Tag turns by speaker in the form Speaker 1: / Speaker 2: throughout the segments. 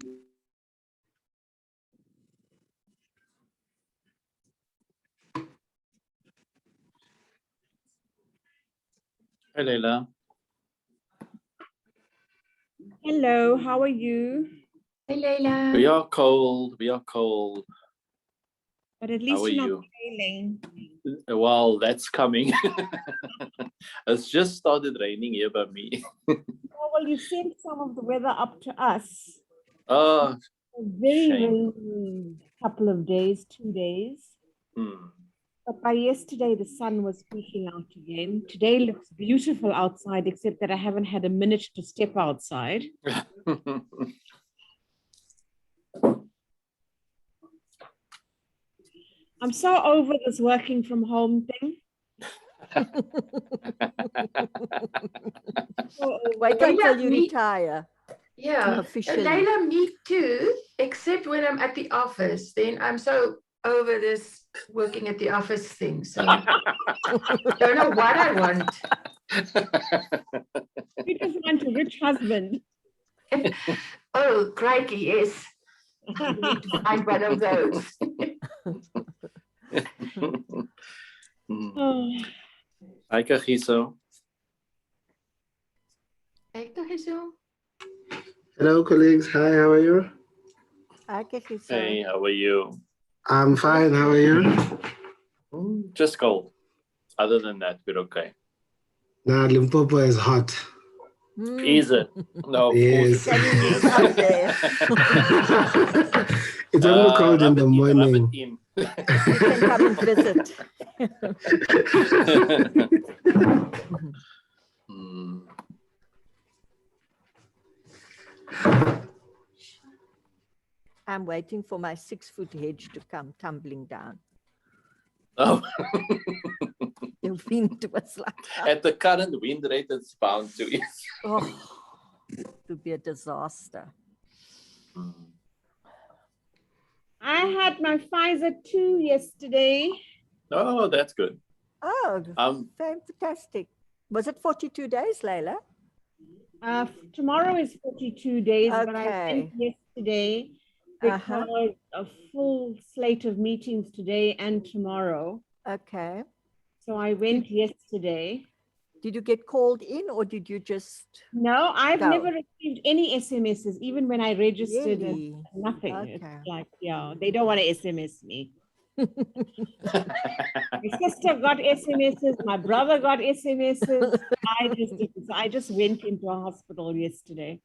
Speaker 1: Hi, Leila.
Speaker 2: Hello, how are you?
Speaker 3: Hey, Leila.
Speaker 1: We are cold. We are cold.
Speaker 2: But at
Speaker 1: How
Speaker 2: least
Speaker 1: are
Speaker 2: you're not
Speaker 1: you?
Speaker 2: failing.
Speaker 1: Well, that's coming. It's just started raining here by me.
Speaker 2: Oh, well, you sent some of the weather up to us.
Speaker 1: Oh,
Speaker 2: A very
Speaker 1: shame.
Speaker 2: rainy couple of days, 2 days.
Speaker 1: Hmm.
Speaker 2: But by yesterday, the sun was peeking out again. Today looks beautiful outside, except that I haven't had a minute to step outside. I'm so over this working from home thing.
Speaker 4: Wait until you retire.
Speaker 3: Yeah,
Speaker 4: Officially.
Speaker 3: Leila, me too, except when I'm at the office. Then I'm so over this working at the office thing. So don't know what I want.
Speaker 2: You just want a rich husband.
Speaker 3: Oh, crikey, yes. I need to find one of those.
Speaker 2: Oh.
Speaker 1: Hi, Kagiso.
Speaker 3: Hey, Kagiso.
Speaker 5: Hello, colleagues. Hi, how are you?
Speaker 1: Hey, how are you?
Speaker 5: I'm fine. How are you?
Speaker 1: Just cold. Other than that, we're okay.
Speaker 5: Nah, Limpopo is hot.
Speaker 1: Is it? No, of
Speaker 5: Yes.
Speaker 1: course
Speaker 4: Can you
Speaker 1: it
Speaker 4: move up there?
Speaker 5: It's only cold in
Speaker 1: rub
Speaker 5: the
Speaker 1: it
Speaker 5: morning.
Speaker 1: in.
Speaker 4: You can come and visit.
Speaker 1: Hmm.
Speaker 4: I'm waiting for my 6-foot hedge to come tumbling down.
Speaker 1: Oh.
Speaker 4: The wind was like that.
Speaker 1: At the current wind rate, it's bound to.
Speaker 4: Oh, it would be a disaster.
Speaker 2: I had my Pfizer 2 yesterday.
Speaker 1: Oh, that's good.
Speaker 4: Oh, fantastic. Was it 42 days, Leila?
Speaker 2: Tomorrow is 42 days, but I
Speaker 4: Okay.
Speaker 2: went yesterday because a full slate of meetings today and tomorrow.
Speaker 4: Okay.
Speaker 2: So I went yesterday.
Speaker 4: Did you get called in or did you just
Speaker 2: No, I've
Speaker 4: go?
Speaker 2: never received any SMSs, even when I registered.
Speaker 4: Really?
Speaker 2: Nothing.
Speaker 4: Okay.
Speaker 2: It's like, yeah, they don't want to SMS me. My sister got SMSs, my brother got SMSs. I just didn't. So I just went into a hospital yesterday.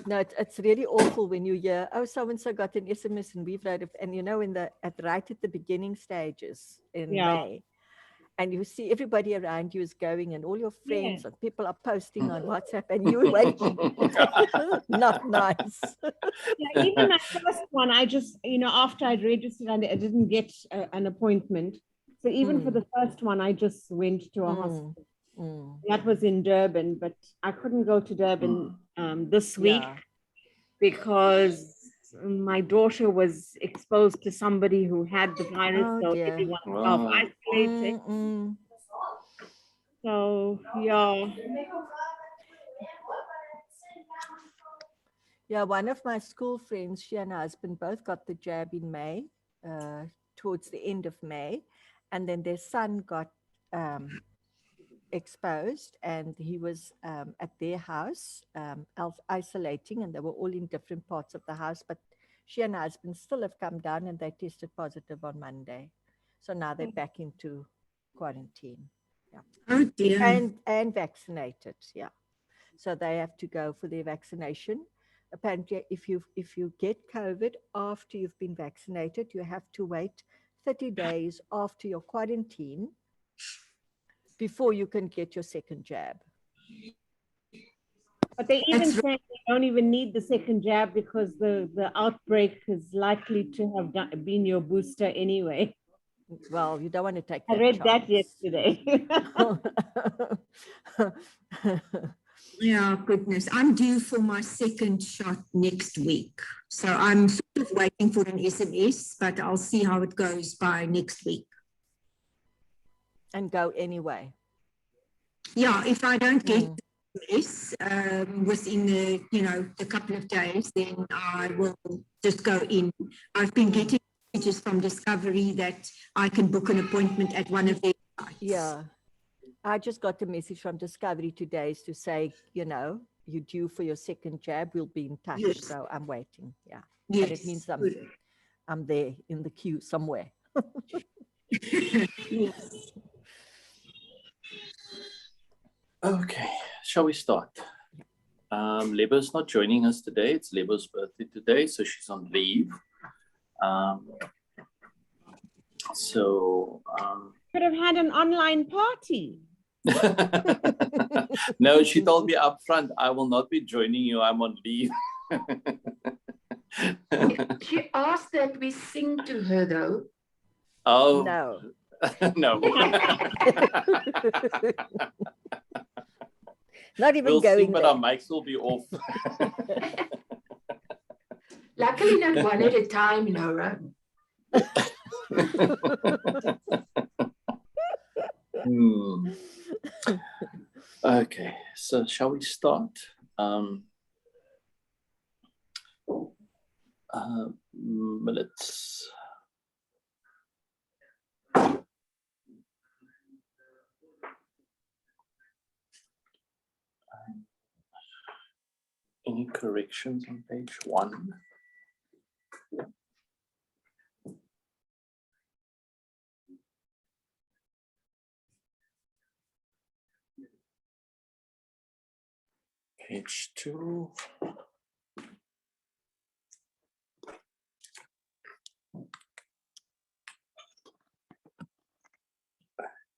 Speaker 4: No, it's really awful when you hear, oh, so-and-so got an SMS and we've read it. And you know, right at the beginning stages in May, and you see everybody around you is going and all your friends and people are posting on WhatsApp and you're waiting. Not nice.
Speaker 2: Yeah, even my first one, I just, after I'd registered and I didn't get an appointment. So even for the first one, I just went to a hospital. That was in Durban, but I couldn't go to Durban this week because my daughter was exposed to somebody who had the virus.
Speaker 4: Oh,
Speaker 2: so
Speaker 4: dear.
Speaker 2: everyone was self-isolating. So, yeah.
Speaker 4: Yeah, one of my school friends, she and her husband both got the jab in May, towards the end of May. And then their son got exposed and he was at their house isolating, and they were all in different parts of the house. But she and her husband still have come down and they tested positive on Monday. So now they're back into quarantine. Yeah.
Speaker 6: Oh dear.
Speaker 4: And vaccinated. Yeah. So they have to go for their vaccination. Apparently, if you get COVID after you've been vaccinated, you have to wait 30 days after your quarantine before you can get your second jab.
Speaker 2: But they even say they don't even need the second jab because the outbreak is likely to have been your booster anyway.
Speaker 4: Well, you don't want to take that
Speaker 2: I read
Speaker 4: chance.
Speaker 2: that yesterday.
Speaker 6: Yeah, goodness. I'm due for my second shot next week. So I'm sort of waiting for an SMS, but I'll see how it goes by next week.
Speaker 4: And go anyway.
Speaker 6: Yeah, if I don't get Yes, within the, the couple of days, then I will just go in. I've been getting messages from Discovery that I can book an appointment at one of their sites.
Speaker 4: Yeah. I just got a message from Discovery today to say, you're due for your second jab. We'll be in touch.
Speaker 6: Yes.
Speaker 4: So I'm waiting. Yeah.
Speaker 6: Yes.
Speaker 4: And it means
Speaker 6: good.
Speaker 4: I'm there in the queue somewhere.
Speaker 6: Yes.
Speaker 1: Okay, shall we start? Lebo's not joining us today. It's Lebo's birthday today, so she's on leave.
Speaker 2: Could have had an online party.
Speaker 1: No, she told me up front, I will not be joining you. I'm on leave.
Speaker 3: She asked that we sing to her though.
Speaker 1: Oh,
Speaker 4: No.
Speaker 1: no.
Speaker 4: Not even
Speaker 1: We'll
Speaker 4: going
Speaker 1: sing, but
Speaker 4: there.
Speaker 1: our mics will be off.
Speaker 3: Luckily not one at a time, Nora.
Speaker 1: Okay, so shall we start? Let's any corrections on page 1? Page 2.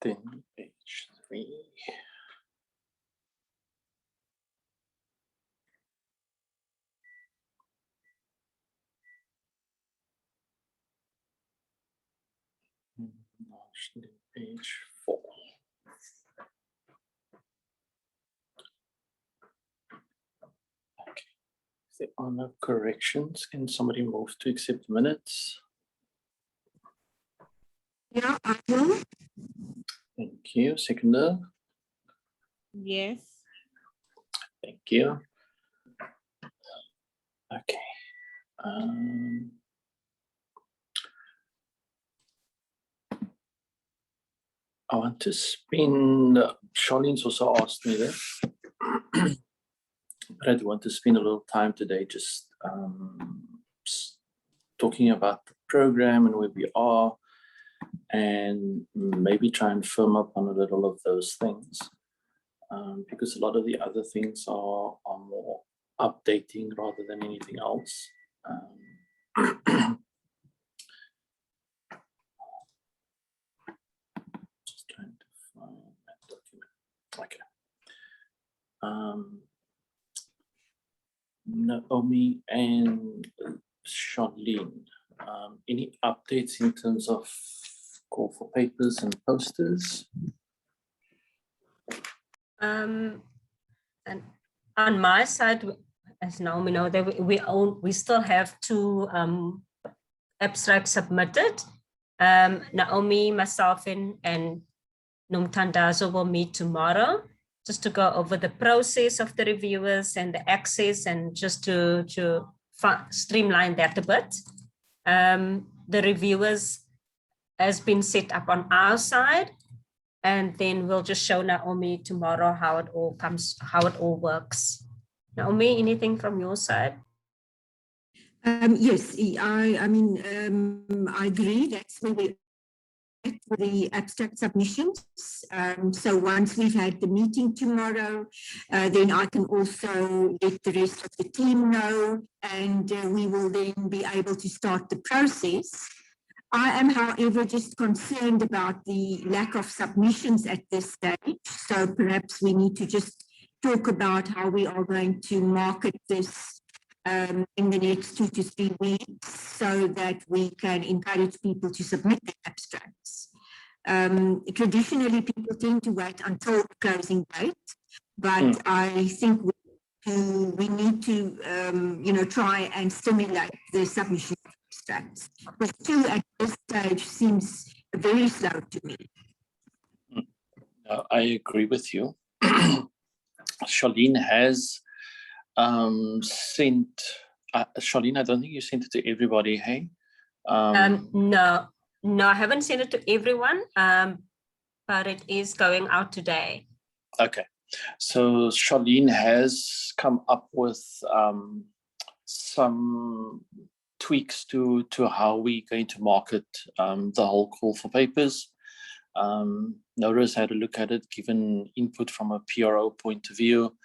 Speaker 1: Then page 3. Page 4. Okay. If there are no corrections, can somebody move to accept minutes?
Speaker 6: Yeah, I will.
Speaker 1: Thank you. Seconder.
Speaker 2: Yes.
Speaker 1: Thank you. Okay. I want to spend, Charlene's also asked me this, but I do want to spend a little time today just talking about the program and where we are, and maybe try and firm up on a little of those things, because a lot of the other things are more updating rather than anything else. Just trying to find that document. Okay. Naomi and Charlene, any updates in terms of call for papers and posters?
Speaker 7: And on my side, as Naomi know, that we still have 2 abstracts submitted. Naomi, myself, and Nomthandazo will meet tomorrow just to go over the process of the reviewers and the access, and just to streamline that a bit. The reviewers has been set up on our side, and then we'll just show Naomi tomorrow how it all works. Naomi, anything from your side?
Speaker 6: Yes, I agree. That's where we for the abstract submissions. So once we've had the meeting tomorrow, then I can also let the rest of the team know, and we will then be able to start the process. I am, however, just concerned about the lack of submissions at this stage. So perhaps we need to just talk about how we are going to market this in the next 2 to 3 weeks, so that we can encourage people to submit their abstracts. Traditionally, people tend to wait until the closing date, but I think we need to try and stimulate the submission of abstracts. But 2 at this stage seems very slow to me.
Speaker 1: I agree with you. Charlene has sent, Charlene, I don't think you sent it to everybody, hey?
Speaker 7: No, I haven't sent it to everyone, but it is going out today.
Speaker 1: Okay, so Charlene has come up with some tweaks to how we're going to market the whole call for papers. Nora's had a look at it, given input from a PRO point of view,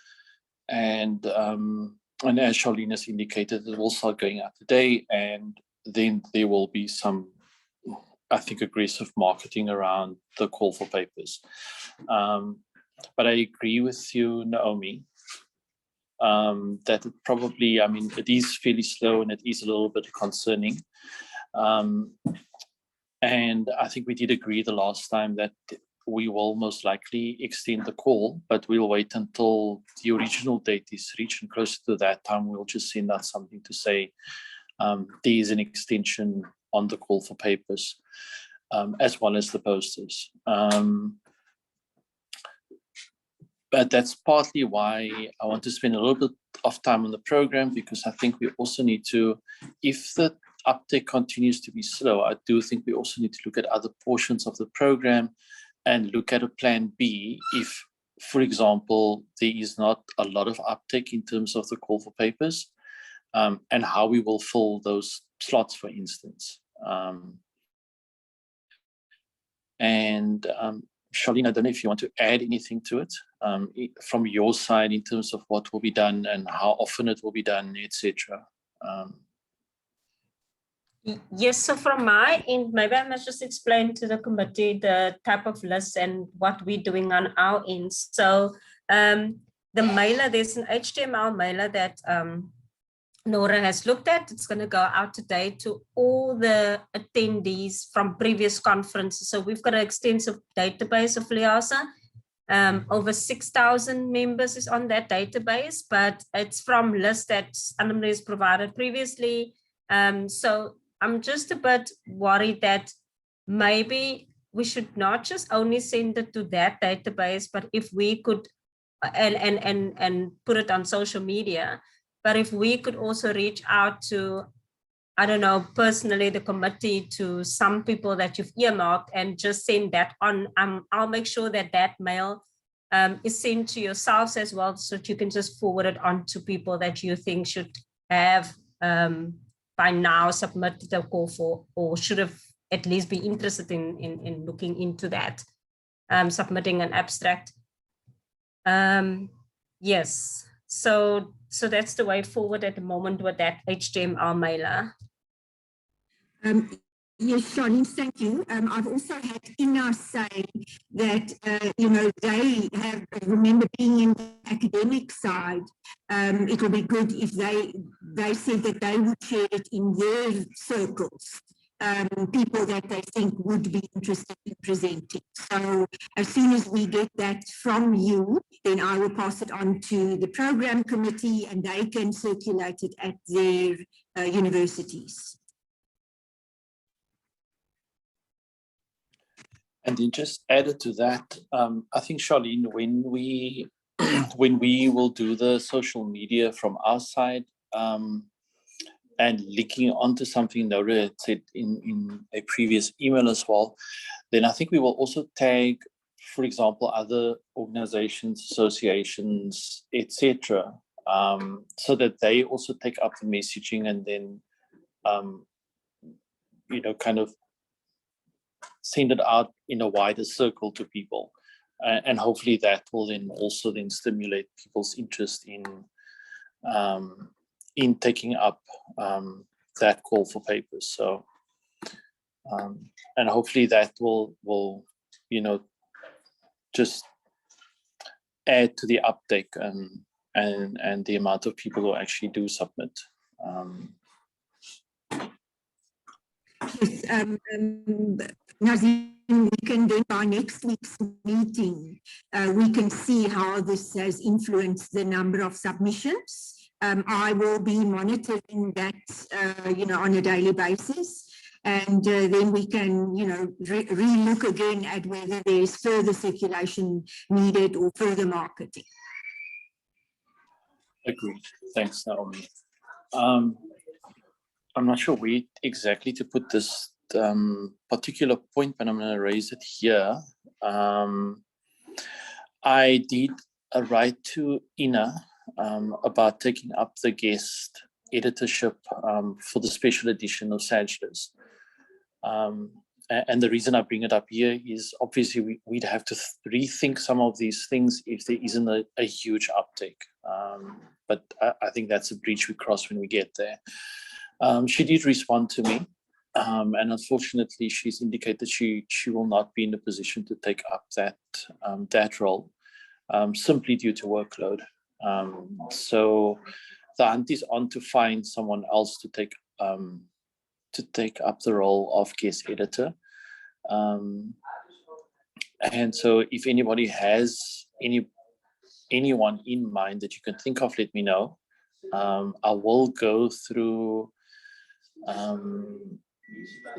Speaker 1: and as Charlene has indicated, it will start going out today, and then there will be some, I think, aggressive marketing around the call for papers. But I agree with you, Naomi, that it probably, I mean, it is fairly slow and it is a little bit concerning. And I think we did agree the last time that we will most likely extend the call, but we'll wait until the original date is reached, and closer to that time, we'll just send out something to say there is an extension on the call for papers, as well as the posters. But that's partly why I want to spend a little bit of time on the program, because I think we also need to, if the uptake continues to be slow, I do think we also need to look at other portions of the program and look at a plan B if, for example, there is not a lot of uptake in terms of the call for papers, and how we will fill those slots, for instance. Charlene, I don't know if you want to add anything to it from your side in terms of what will be done and how often it will be done, etc.
Speaker 7: Yes, so from my end, maybe I must just explain to the committee the type of list and what we're doing on our end. So the mailer, there's an HTML mailer that Nora has looked at. It's going to go out today to all the attendees from previous conferences. So we've got an extensive database of LIASA. Over 6,000 members is on that database, but it's from lists that Anne-Marie has provided previously. So I'm just a bit worried that maybe we should not just only send it to that database, but if we could, and put it on social media, but if we could also reach out to, I don't know, personally, the committee, to some people that you've earmarked and just send that on. I'll make sure that that mail is sent to yourselves as well, so that you can just forward it on to people that you think should have by now submitted a call for, or should have at least be interested in looking into that, submitting an abstract. Yes, so that's the way forward at the moment with that HTML mailer.
Speaker 6: Yes, Charlene, thank you. I've also had INA say that, you know, they have, remember being in the academic side, it will be good if they said that they would share it in their circles, people that they think would be interested in presenting. So as soon as we get that from you, then I will pass it on to the program committee and they can circulate it at their universities.
Speaker 1: And then just added to that, I think, Charlene, when we will do the social media from our side, and linking onto something Nora had said in a previous email as well, then I think we will also tag, for example, other organizations, associations, etc., so that they also take up the messaging and then, you know, kind of send it out in a wider circle to people, and hopefully that will then also then stimulate people's interest in taking up that call for papers. So and hopefully that will you know, just add to the uptake and the amount of people who actually do submit.
Speaker 6: Yes, Nazim, we can then by next week's meeting, we can see how this has influenced the number of submissions. I will be monitoring that, you know, on a daily basis. And then we can, you know, re-look again at whether there's further circulation needed or further marketing.
Speaker 1: Agreed. Thanks, Naomi. I'm not sure where exactly to put this particular point, but I'm going to raise it here. I did a write to Ina about taking up the guest editorship for the special edition of Sagittarius. And the reason I bring it up here is obviously we'd have to rethink some of these things if there isn't a huge uptake. But I think that's a bridge we cross when we get there. She did respond to me, and unfortunately, she's indicated she will not be in a position to take up that role, simply due to workload. So the hunt is on to find someone else to take up the role of guest editor. And so if anybody has anyone in mind that you can think of, let me know. I will go through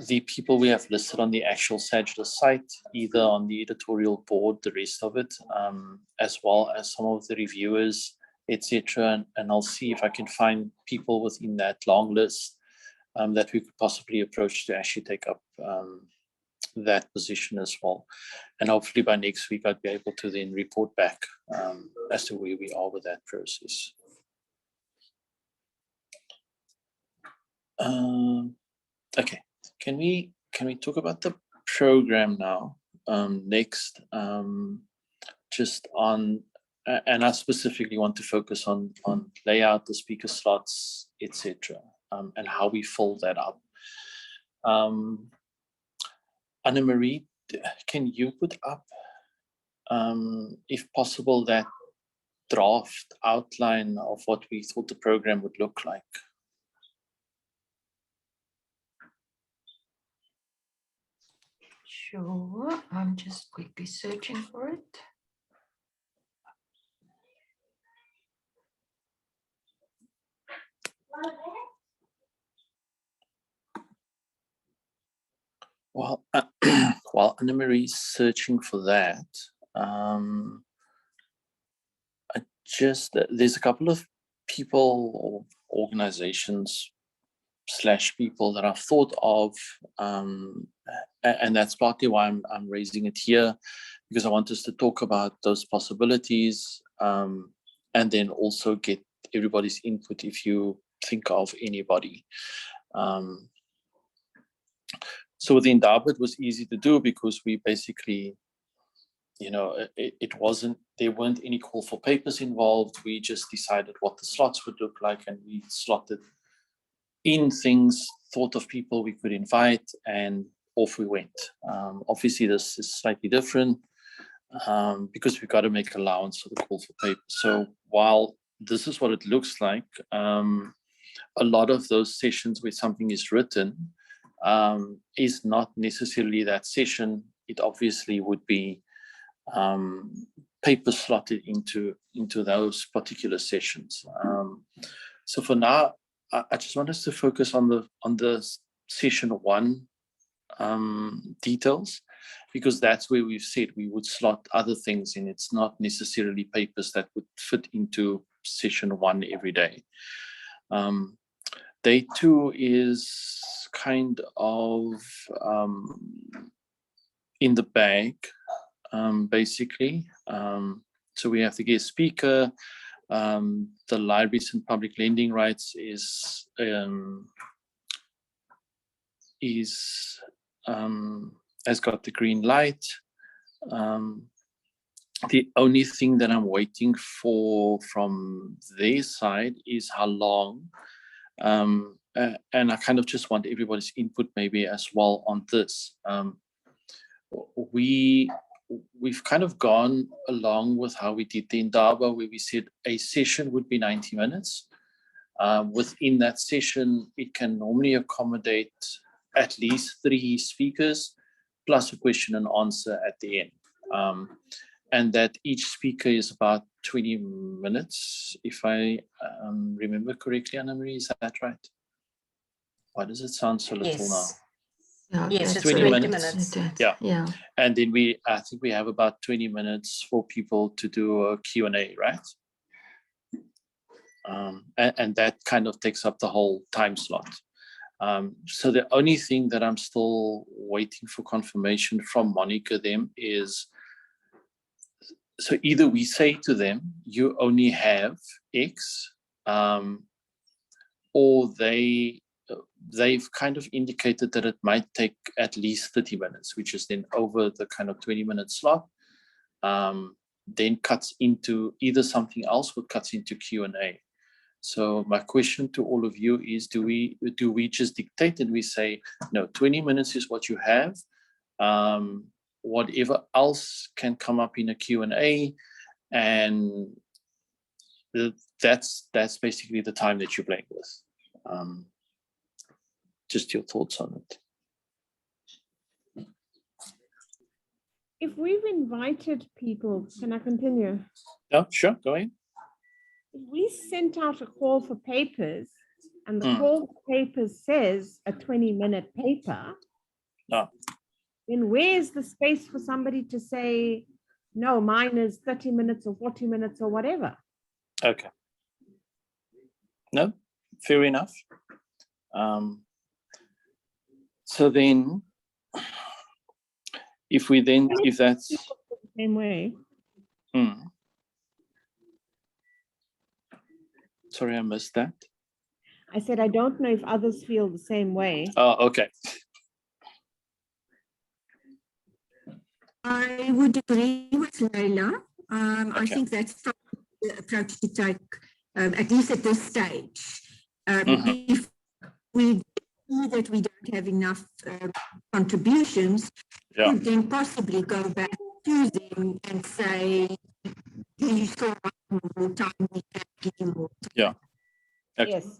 Speaker 1: the people we have listed on the actual Sagittarius site, either on the editorial board, the rest of it, as well as some of the reviewers, etc. And I'll see if I can find people within that long list that we could possibly approach to actually take up that position as well. And hopefully by next week, I'd be able to then report back as to where we are with that process. Okay, can we talk about the program now? Next, just on, and I specifically want to focus on layout, the speaker slots, etc., and how we fill that up. Anna-Marie, can you put up, if possible, that draft outline of what we thought the program would look like?
Speaker 3: Sure, I'm just quickly searching for it.
Speaker 1: Well, while Anna-Marie is searching for that, there's a couple of people or organizations / people that I've thought of, and that's partly why I'm raising it here, because I want us to talk about those possibilities, and then also get everybody's input if you think of anybody. So with the Indaba, it was easy to do because we basically, there weren't any call for papers involved. We just decided what the slots would look like, and we slotted in things, thought of people we could invite, and off we went. Obviously, this is slightly different because we've got to make allowance for the call for papers. So while this is what it looks like, a lot of those sessions where something is written is not necessarily that session. It obviously would be paper slotted into those particular sessions. So for now, I just want us to focus on the session 1 details, because that's where we've said we would slot other things in. It's not necessarily papers that would fit into session 1 every day. Day 2 is kind of in the bag, basically. So we have the guest speaker. The libraries and public lending rights has got the green light. The only thing that I'm waiting for from their side is how long. And I kind of just want everybody's input maybe as well on this. We've kind of gone along with how we did the Indaba, where we said a session would be 90 minutes. Within that session, it can normally accommodate at least 3 speakers, plus a question and answer at the end. And that each speaker is about 20 minutes, if I remember correctly, Anna-Marie, is that right? Why does it sound so little now?
Speaker 7: Yes, it's
Speaker 1: 20
Speaker 7: minutes.
Speaker 1: Yeah. And then I think we have about 20 minutes for people to do a Q&A, right? And that kind of takes up the whole time slot. So the only thing that I'm still waiting for confirmation from Monica them is, so either we say to them, you only have X, or they've kind of indicated that it might take at least 30 minutes, which is then over the kind of 20-minute slot, then cuts into either something else or cuts into Q&A. So my question to all of you is, do we just dictate and we say, no, 20 minutes is what you have. Whatever else can come up in a Q&A, and that's basically the time that you're playing with. Just your thoughts on it.
Speaker 2: If we've invited people, can I continue?
Speaker 1: Yeah, sure, go ahead.
Speaker 2: If we sent out a call for papers and the call for papers says a 20-minute paper, then where's the space for somebody to say, no, mine is 30 minutes or 40 minutes or whatever?
Speaker 1: Okay. No, fair enough. So then, if that's
Speaker 2: the same way.
Speaker 1: Sorry, I missed that.
Speaker 2: I said, I don't know if others feel the same way.
Speaker 1: Oh, okay.
Speaker 6: I would agree with Leila. I
Speaker 1: Okay.
Speaker 6: think that's probably the approach to take, at least at this stage. If we see that we don't have enough contributions, we could then possibly go back to them and say, do you still want more time? We can give you more time.
Speaker 1: Yeah. Okay.
Speaker 2: Yes.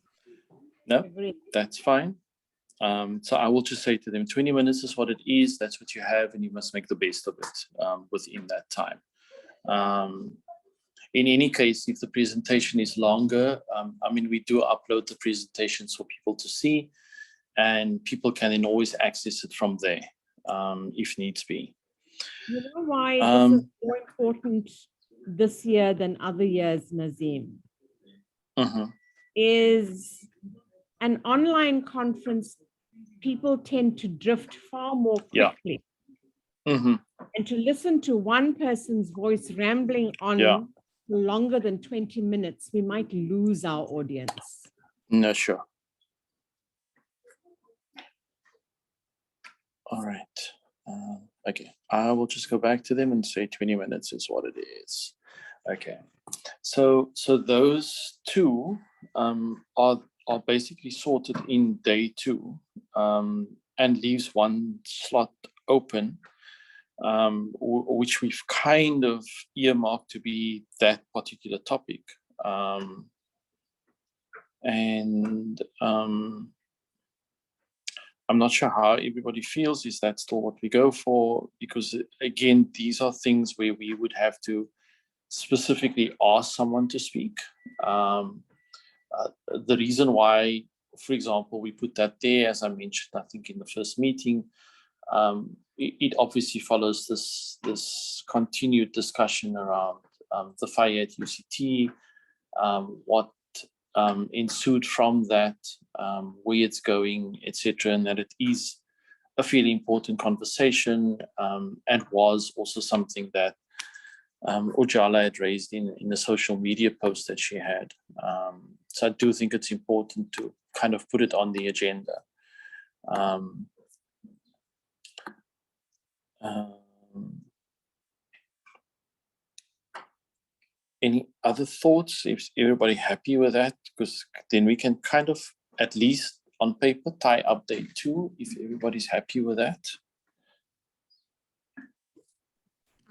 Speaker 1: No,
Speaker 2: Agreed.
Speaker 1: that's fine. So I will just say to them, 20 minutes is what it is. That's what you have, and you must make the best of it within that time. In any case, if the presentation is longer, I mean, we do upload the presentations for people to see, and people can then always access it from there if needs be.
Speaker 2: You know why this is more important this year than other years, Nazim? Is an online conference, people tend to drift far more quickly. And to listen to one person's voice rambling on longer than 20 minutes, we might lose our audience.
Speaker 1: No, sure. All right. Okay, I will just go back to them and say 20 minutes is what it is. Okay. So those two are basically sorted in day 2, and leaves one slot open, which we've kind of earmarked to be that particular topic. I'm not sure how everybody feels. Is that still what we go for? Because again, these are things where we would have to specifically ask someone to speak. The reason why, for example, we put that there, as I mentioned, I think in the first meeting, it obviously follows this continued discussion around the fire at UCT, what ensued from that, where it's going, etc., and that it is a fairly important conversation, and was also something that Ujala had raised in the social media post that she had. So I do think it's important to kind of put it on the agenda. Any other thoughts? Is everybody happy with that? Because then we can kind of, at least on paper, tie up day 2 if everybody's happy with that.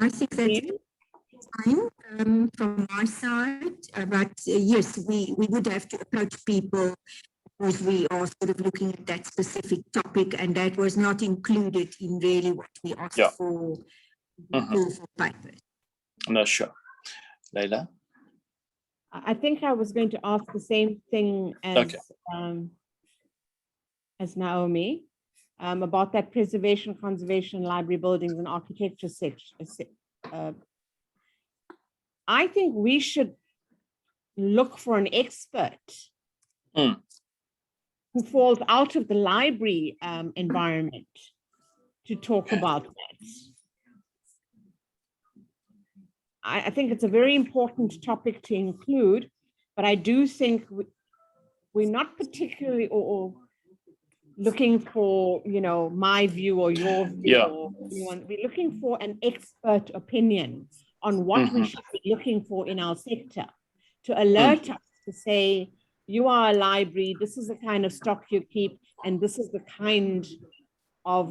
Speaker 6: I think that's fine from my side, but yes, we would have to approach people because we are sort of looking at that specific topic, and that was not included in really what we asked for papers.
Speaker 1: No, sure. Leila?
Speaker 2: I think I was going to ask the same thing as Naomi about that preservation, conservation, library buildings and architecture section. I think we should look for an expert
Speaker 1: Mm.
Speaker 2: who falls out of the library environment to talk about that. I think it's a very important topic to include, but I do think we're not particularly or looking for, my view or your view.
Speaker 1: Yeah.
Speaker 2: Or anyone. We're looking for an expert opinion on what we should be looking for in our sector to alert us to say, you are a library, this is the kind of stock you keep, and this is the kind of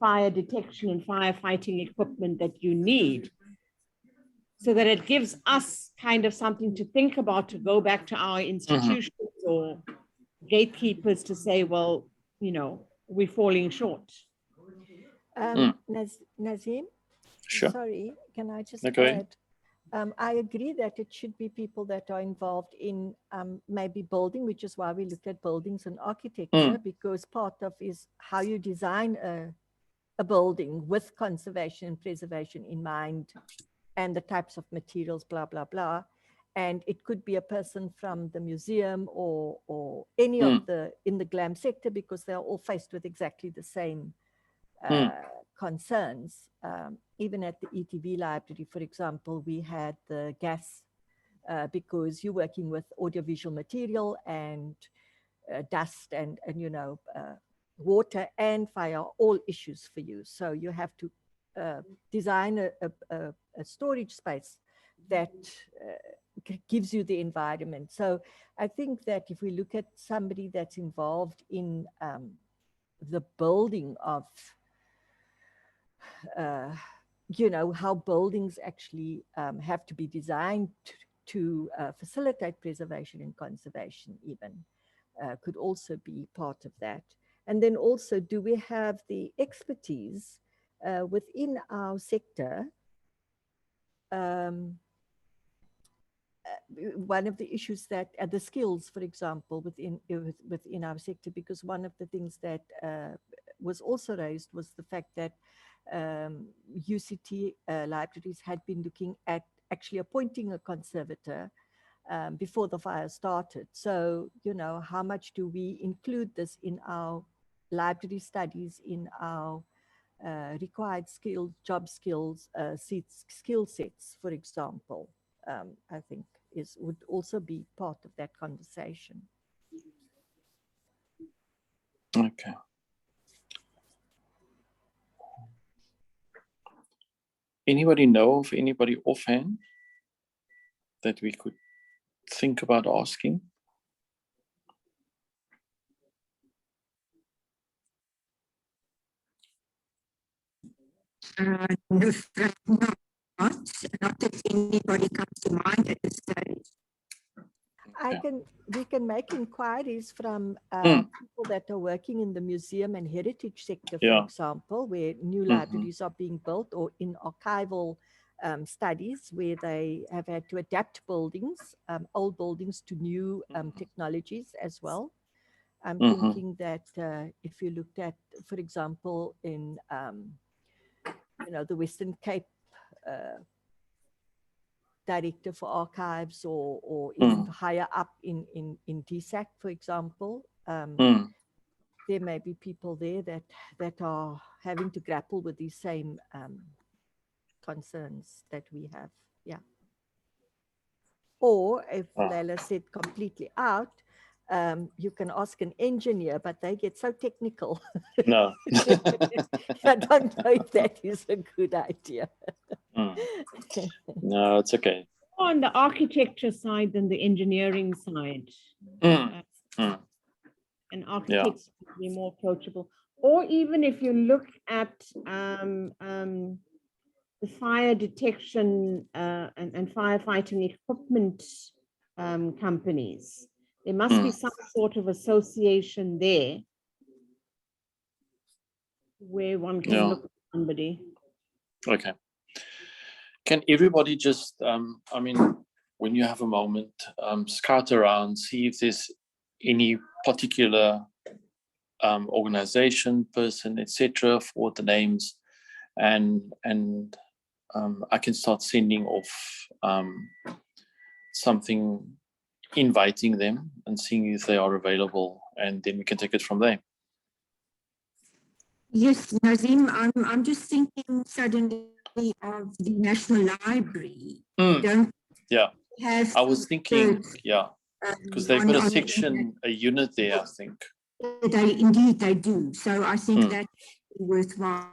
Speaker 2: fire detection and firefighting equipment that you need, so that it gives us kind of something to think about, to go back to our institutions or gatekeepers to say, well, we're falling short.
Speaker 4: Nazim,
Speaker 1: Sure.
Speaker 4: sorry, can I just
Speaker 1: Okay.
Speaker 4: add? I agree that it should be people that are involved in maybe building, which is why we look at buildings and architecture, because part of is how you design a building with conservation and preservation in mind, and the types of materials, blah, blah, blah. And it could be a person from the museum or any of in the GLAM sector, because they're all faced with exactly the same concerns. Even at the ETV library, for example, we had the gas, because you're working with audiovisual material and dust and water and fire, all issues for you. So you have to design a storage space that gives you the environment. So I think that if we look at somebody that's involved in the building of how buildings actually have to be designed to facilitate preservation and conservation even, could also be part of that. And then also, do we have the expertise within our sector? One of the issues that the skills, for example, within our sector, because one of the things that was also raised was the fact that UCT libraries had been looking at actually appointing a conservator before the fire started. So, how much do we include this in our library studies, in our required skills, job skills, skill sets, for example? I think would also be part of that conversation.
Speaker 1: Okay. Anybody know of anybody offhand that we could think about asking?
Speaker 6: Not that anybody comes to mind at this stage.
Speaker 4: We can make inquiries from people that are working in the museum and heritage sector, for example, where new libraries are being built, or in archival studies where they have had to adapt buildings, old buildings, to new technologies as well. I'm thinking that if you looked at, for example, in the Western Cape director for archives, or even higher up in DSAC, for example, there may be people there that are having to grapple with these same concerns that we have. Yeah. Or if Leila said completely out, you can ask an engineer, but they get so technical.
Speaker 1: No.
Speaker 4: I don't know if that is a good idea.
Speaker 1: No, it's okay.
Speaker 2: On the architecture side than the engineering side. And architects will be more approachable. Or even if you look at the fire detection and firefighting equipment companies, there must be some sort of association there where one can look at somebody.
Speaker 1: Okay. Can everybody just, when you have a moment, scout around, see if there's any particular organization, person, etc., for the names, and I can start sending off something, inviting them and seeing if they are available, and then we can take it from there.
Speaker 6: Yes, Nazim, I'm just thinking suddenly of the National Library. Don't have
Speaker 1: I was thinking, because they've got a
Speaker 6: on
Speaker 1: section, a unit there, I think.
Speaker 6: Indeed, they do. So I think that's worthwhile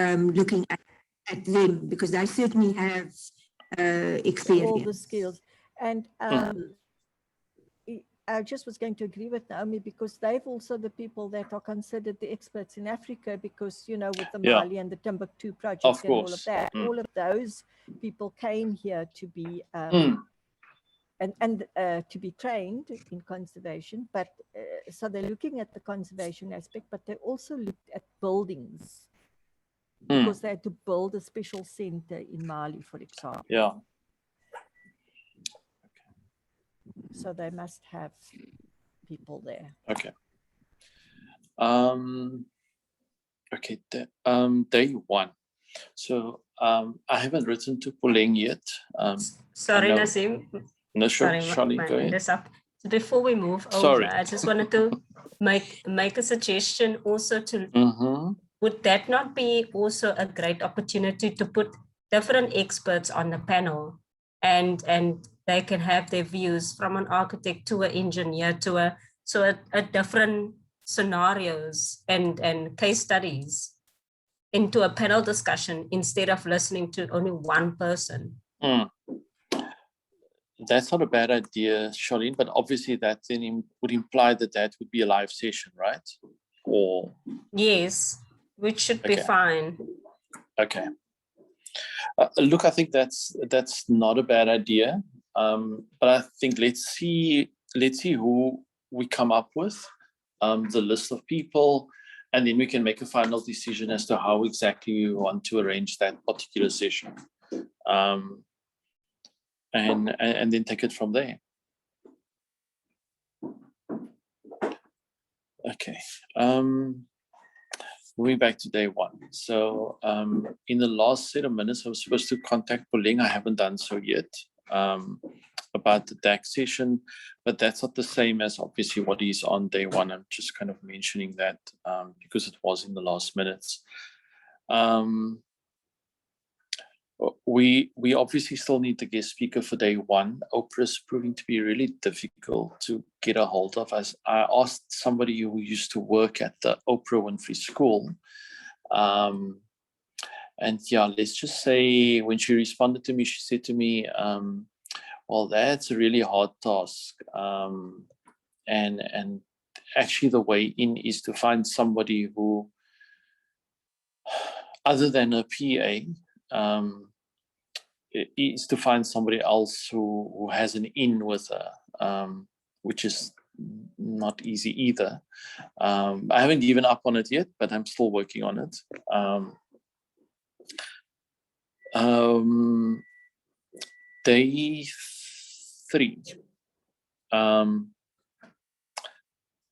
Speaker 6: looking at them, because they certainly have experience.
Speaker 4: All the skills. And I just was going to agree with Naomi, because they've also the people that are considered the experts in Africa, because, you know, with the Mali and the Timbuktu project and all of that, all of those people came here to be to be trained in conservation. But so they're looking at the conservation aspect, but they also looked at buildings, because they had to build a special center in Mali, for example.
Speaker 1: Yeah.
Speaker 4: So they must have people there.
Speaker 1: Okay. Okay. Day one. So I haven't written to Puleng yet.
Speaker 7: Sorry, Nazim.
Speaker 1: No, sure.
Speaker 7: Sorry,
Speaker 1: Charlie, go ahead.
Speaker 7: So before we move over, I just wanted to make a suggestion also to, would that not be also a great opportunity to put different experts on the panel, and they can have their views from an architect to an engineer to a different scenarios and case studies into a panel discussion instead of listening to only one person.
Speaker 1: That's not a bad idea, Charlene, but obviously that then would imply that would be a live session, right? Or
Speaker 7: yes, which should be fine.
Speaker 1: Okay. Look, I think that's not a bad idea, but I think let's see who we come up with, the list of people, and then we can make a final decision as to how exactly we want to arrange that particular session. And then take it from there. Okay. Moving back to day one. So in the last set of minutes, I was supposed to contact Puleng. I haven't done so yet about the DAC session, but that's not the same as obviously what is on day one. I'm just kind of mentioning that because it was in the last minutes. We obviously still need the guest speaker for day one. Oprah is proving to be really difficult to get a hold of. As I asked somebody who used to work at the Oprah Winfrey School, and yeah, let's just say when she responded to me, she said to me, "Well, that's a really hard task, and actually the way in is to find somebody who, other than a PA." Is to find somebody else who has an in with her, which is not easy either. I haven't given up on it yet, but I'm still working on it. Day 3.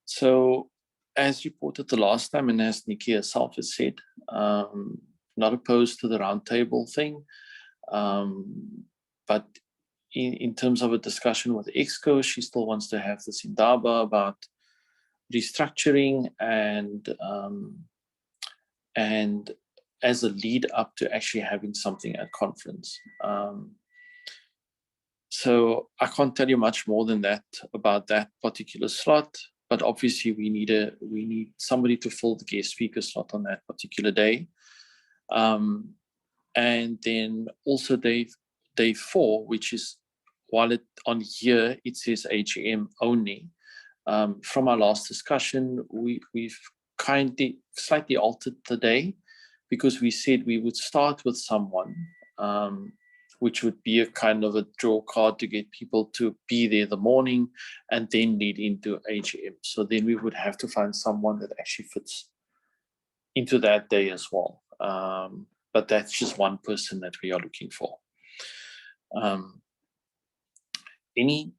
Speaker 1: So as reported the last time, and as Nikki herself has said, not opposed to the roundtable thing. But in terms of a discussion with EXCO, she still wants to have this indaba about restructuring and as a lead up to actually having something at conference. So I can't tell you much more than that about that particular slot, but obviously we need somebody to fill the guest speaker slot on that particular day. And then also day 4, which is, while it on here it says AGM only. From our last discussion, we've kindly slightly altered the day, because we said we would start with someone, which would be a kind of a draw card to get people to be there the morning, and then lead into AGM. So then we would have to find someone that actually fits into that day as well. But that's just one person that we are looking for. Any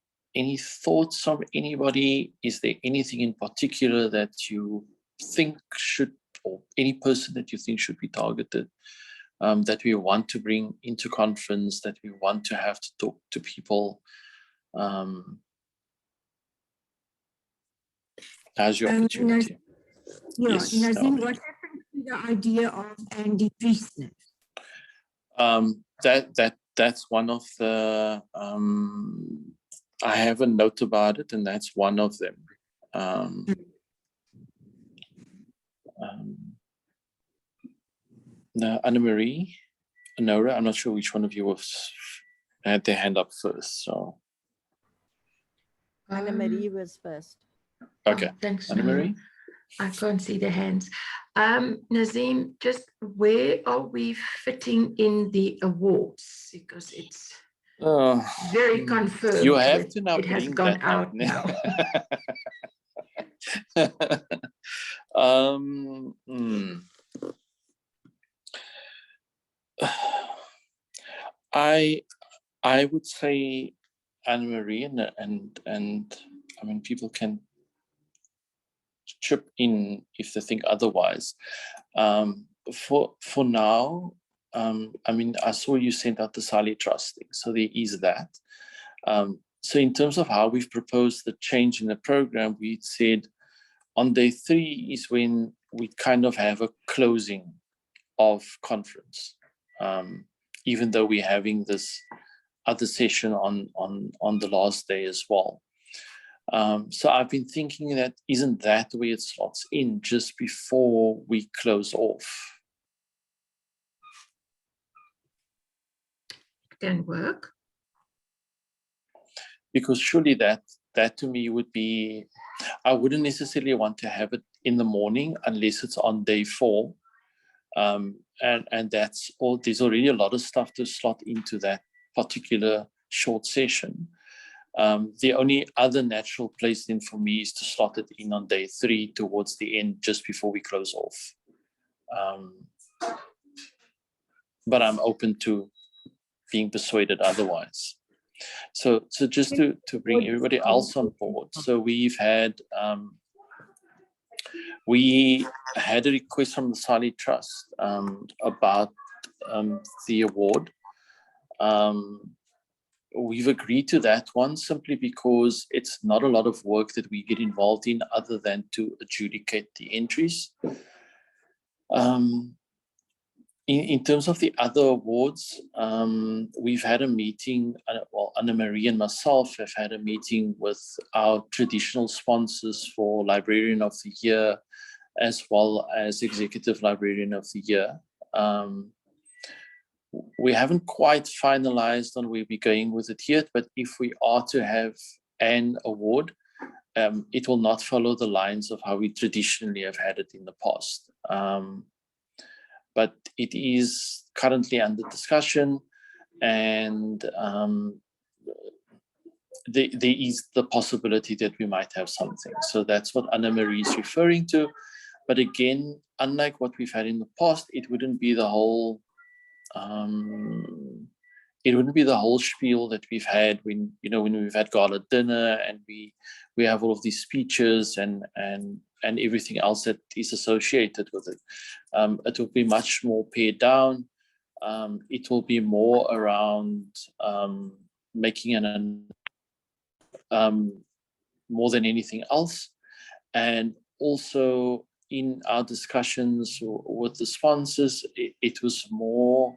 Speaker 1: thoughts from anybody? Is there anything in particular that you think should, or any person that you think should be targeted? that we want to bring into conference, that we want to have to talk to people. How's your opportunity?
Speaker 6: Yes. Nazim, what happened to the idea of Andy Priestner?
Speaker 1: That's one of the, I have a note about it, and that's one of them. Now, Anna-Marie, Nora, I'm not sure which one of you had their hand up first. So
Speaker 4: Anna-Marie was first.
Speaker 1: Okay,
Speaker 3: Thanks,
Speaker 1: Anna-Marie.
Speaker 3: I can't see the hands. Nazim, just where are we fitting in the awards? Because it's very confirmed.
Speaker 1: You have to now
Speaker 3: it has
Speaker 1: bring
Speaker 3: gone
Speaker 1: that
Speaker 3: out
Speaker 1: up.
Speaker 3: now.
Speaker 1: I would say Anna-Marie, and I mean, people can chip in if they think otherwise. For now, I mean, I saw you sent out the Sali Trust thing, so there is that. So in terms of how we've proposed the change in the program, we said on day 3 is when we kind of have a closing of conference, even though we're having this other session on the last day as well. So I've been thinking that isn't that the way it slots in just before we close off?
Speaker 3: It can work.
Speaker 1: Because surely that to me would be, I wouldn't necessarily want to have it in the morning unless it's on day 4. And that's all, there's already a lot of stuff to slot into that particular short session. The only other natural place then for me is to slot it in on day 3 towards the end, just before we close off. But I'm open to being persuaded otherwise. So just to bring everybody else on board. So we had a request from the Sali Trust about the award. We've agreed to that one simply because it's not a lot of work that we get involved in other than to adjudicate the entries. In terms of the other awards, we've had a meeting, well, Anna-Marie and myself have had a meeting with our traditional sponsors for Librarian of the Year, as well as Executive Librarian of the Year. We haven't quite finalized on where we're going with it yet, but if we are to have an award, it will not follow the lines of how we traditionally have had it in the past. But it is currently under discussion, and there is the possibility that we might have something. So that's what Anna-Marie is referring to. But again, unlike what we've had in the past, it wouldn't be the whole spiel that we've had when we've had gala dinner and we have all of these speeches and everything else that is associated with it. It will be much more pared down. It will be more around making more than anything else. And also in our discussions with the sponsors, it was more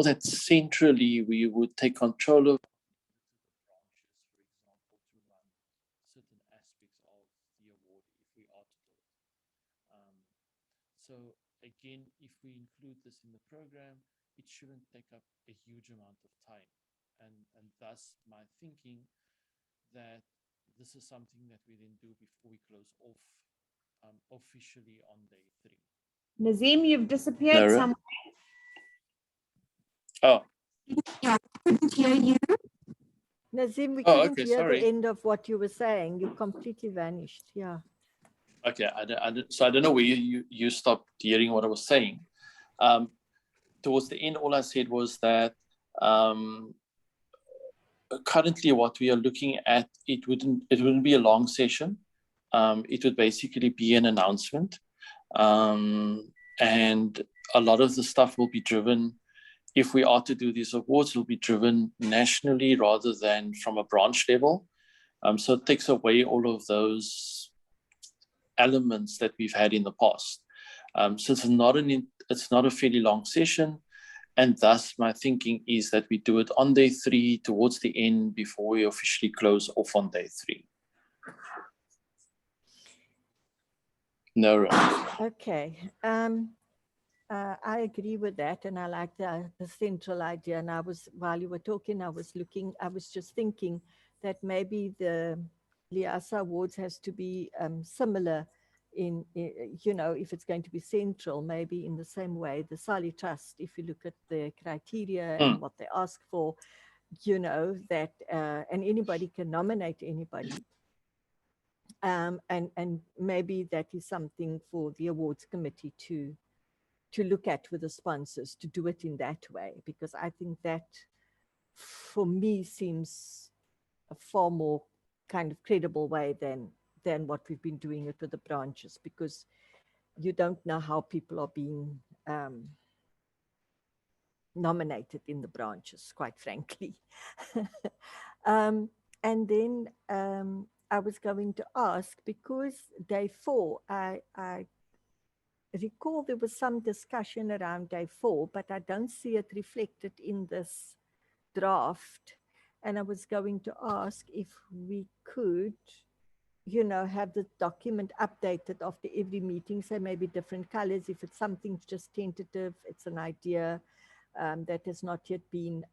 Speaker 1: that centrally we would take control of certain aspects of the award if we are to do it. So again, if we include this in the program, it shouldn't take up a huge amount of time. And thus my thinking that this is something that we then do before we close off officially on day 3.
Speaker 2: Nazim, you've disappeared
Speaker 1: Nora?
Speaker 2: somewhere.
Speaker 6: Yeah, I couldn't hear you.
Speaker 4: Nazim, we couldn't
Speaker 1: okay,
Speaker 4: hear
Speaker 1: sorry.
Speaker 4: the end of what you were saying. You completely vanished. Yeah.
Speaker 1: Okay, so I don't know where you stopped hearing what I was saying. Towards the end, all I said was that currently what we are looking at, it wouldn't be a long session. It would basically be an announcement. And a lot of the stuff will be driven, if we are to do these awards, will be driven nationally rather than from a branch level. So it takes away all of those elements that we've had in the past. So it's not a fairly long session. And thus my thinking is that we do it on day 3 towards the end before we officially close off on day 3. No, right.
Speaker 4: Okay. I agree with that, and I like the central idea. And while you were talking, I was just thinking that maybe the LIASA Awards has to be similar in, if it's going to be central, maybe in the same way the Sali Trust, if you look at the criteria and what they ask for, that, and anybody can nominate anybody. And maybe that is something for the awards committee to look at with the sponsors, to do it in that way, because I think that for me seems a far more kind of credible way than what we've been doing it with the branches, because you don't know how people are being nominated in the branches, quite frankly. And then I was going to ask, because day 4, I recall there was some discussion around day 4, but I don't see it reflected in this draft. And I was going to ask if we could, have the document updated after every meeting, so maybe different colors. If it's something just tentative, it's an idea that has not yet been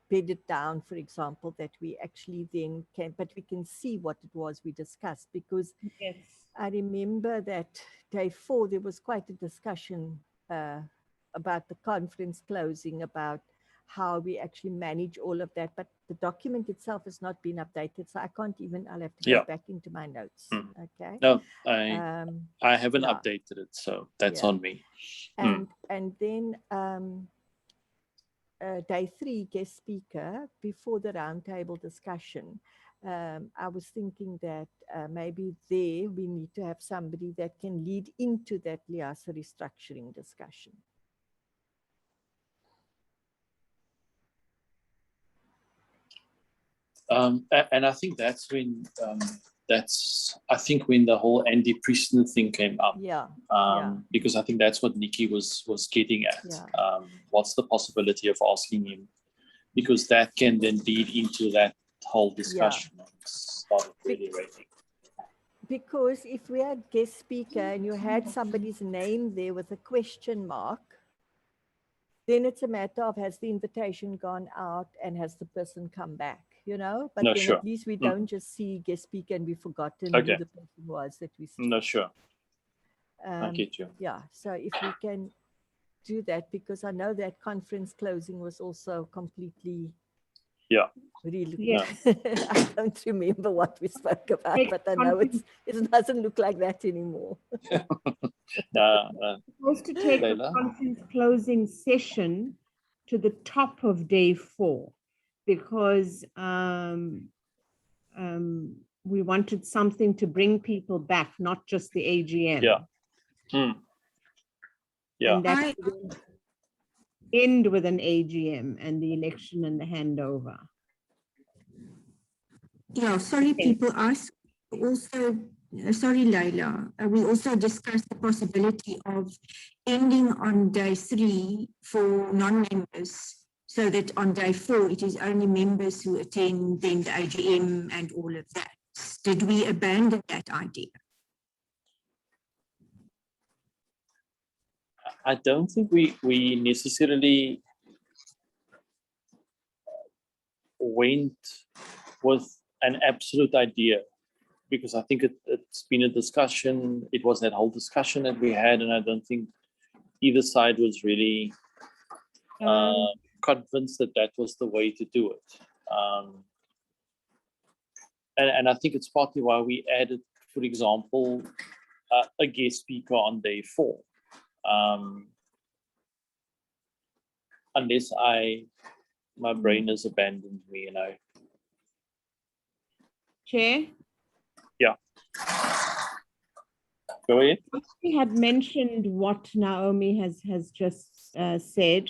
Speaker 4: bedded down, for example, that we actually then can, but we can see what it was we discussed, because
Speaker 2: Yes.
Speaker 4: I remember that day 4, there was quite a discussion about the conference closing, about how we actually manage all of that, but the document itself has not been updated, so I can't even, I'll have to go back into my notes. Okay.
Speaker 1: No, I haven't updated it, so that's on me.
Speaker 4: And then day 3, guest speaker, before the roundtable discussion, I was thinking that maybe there we need to have somebody that can lead into that LIASA restructuring discussion.
Speaker 1: And I think that's when when the whole Andy Priestner thing came up. Because I think that's what Nikki was getting at. What's the possibility of asking him? Because that can then lead into that whole discussion.
Speaker 4: Because if we had guest speaker and you had somebody's name there with a question mark, then it's a matter of, has the invitation gone out and has the person come back, But then at least we don't just see guest speaker and we've forgotten who the person was that we see.
Speaker 1: No, sure. I get you.
Speaker 4: Yeah, so if we can do that, because I know that conference closing was also completely really. I don't remember what we spoke about, but I know it doesn't look like that anymore.
Speaker 2: Supposed to take the conference closing session to the top of day 4, because we wanted something to bring people back, not just the AGM. And that would end with an AGM and the election and the handover.
Speaker 6: Yeah, sorry, people ask also, sorry, Laila, we also discussed the possibility of ending on day 3 for non-members, so that on day 4 it is only members who attend then the AGM and all of that. Did we abandon that idea?
Speaker 1: I don't think we necessarily went with an absolute idea, because I think it's been a discussion. It was that whole discussion that we had, and I don't think either side was really convinced that was the way to do it. And I think it's partly why we added, for example, a guest speaker on day 4. Unless my brain has abandoned me,
Speaker 2: Chair?
Speaker 1: Yeah. Go ahead.
Speaker 2: We had mentioned what Naomi has just said,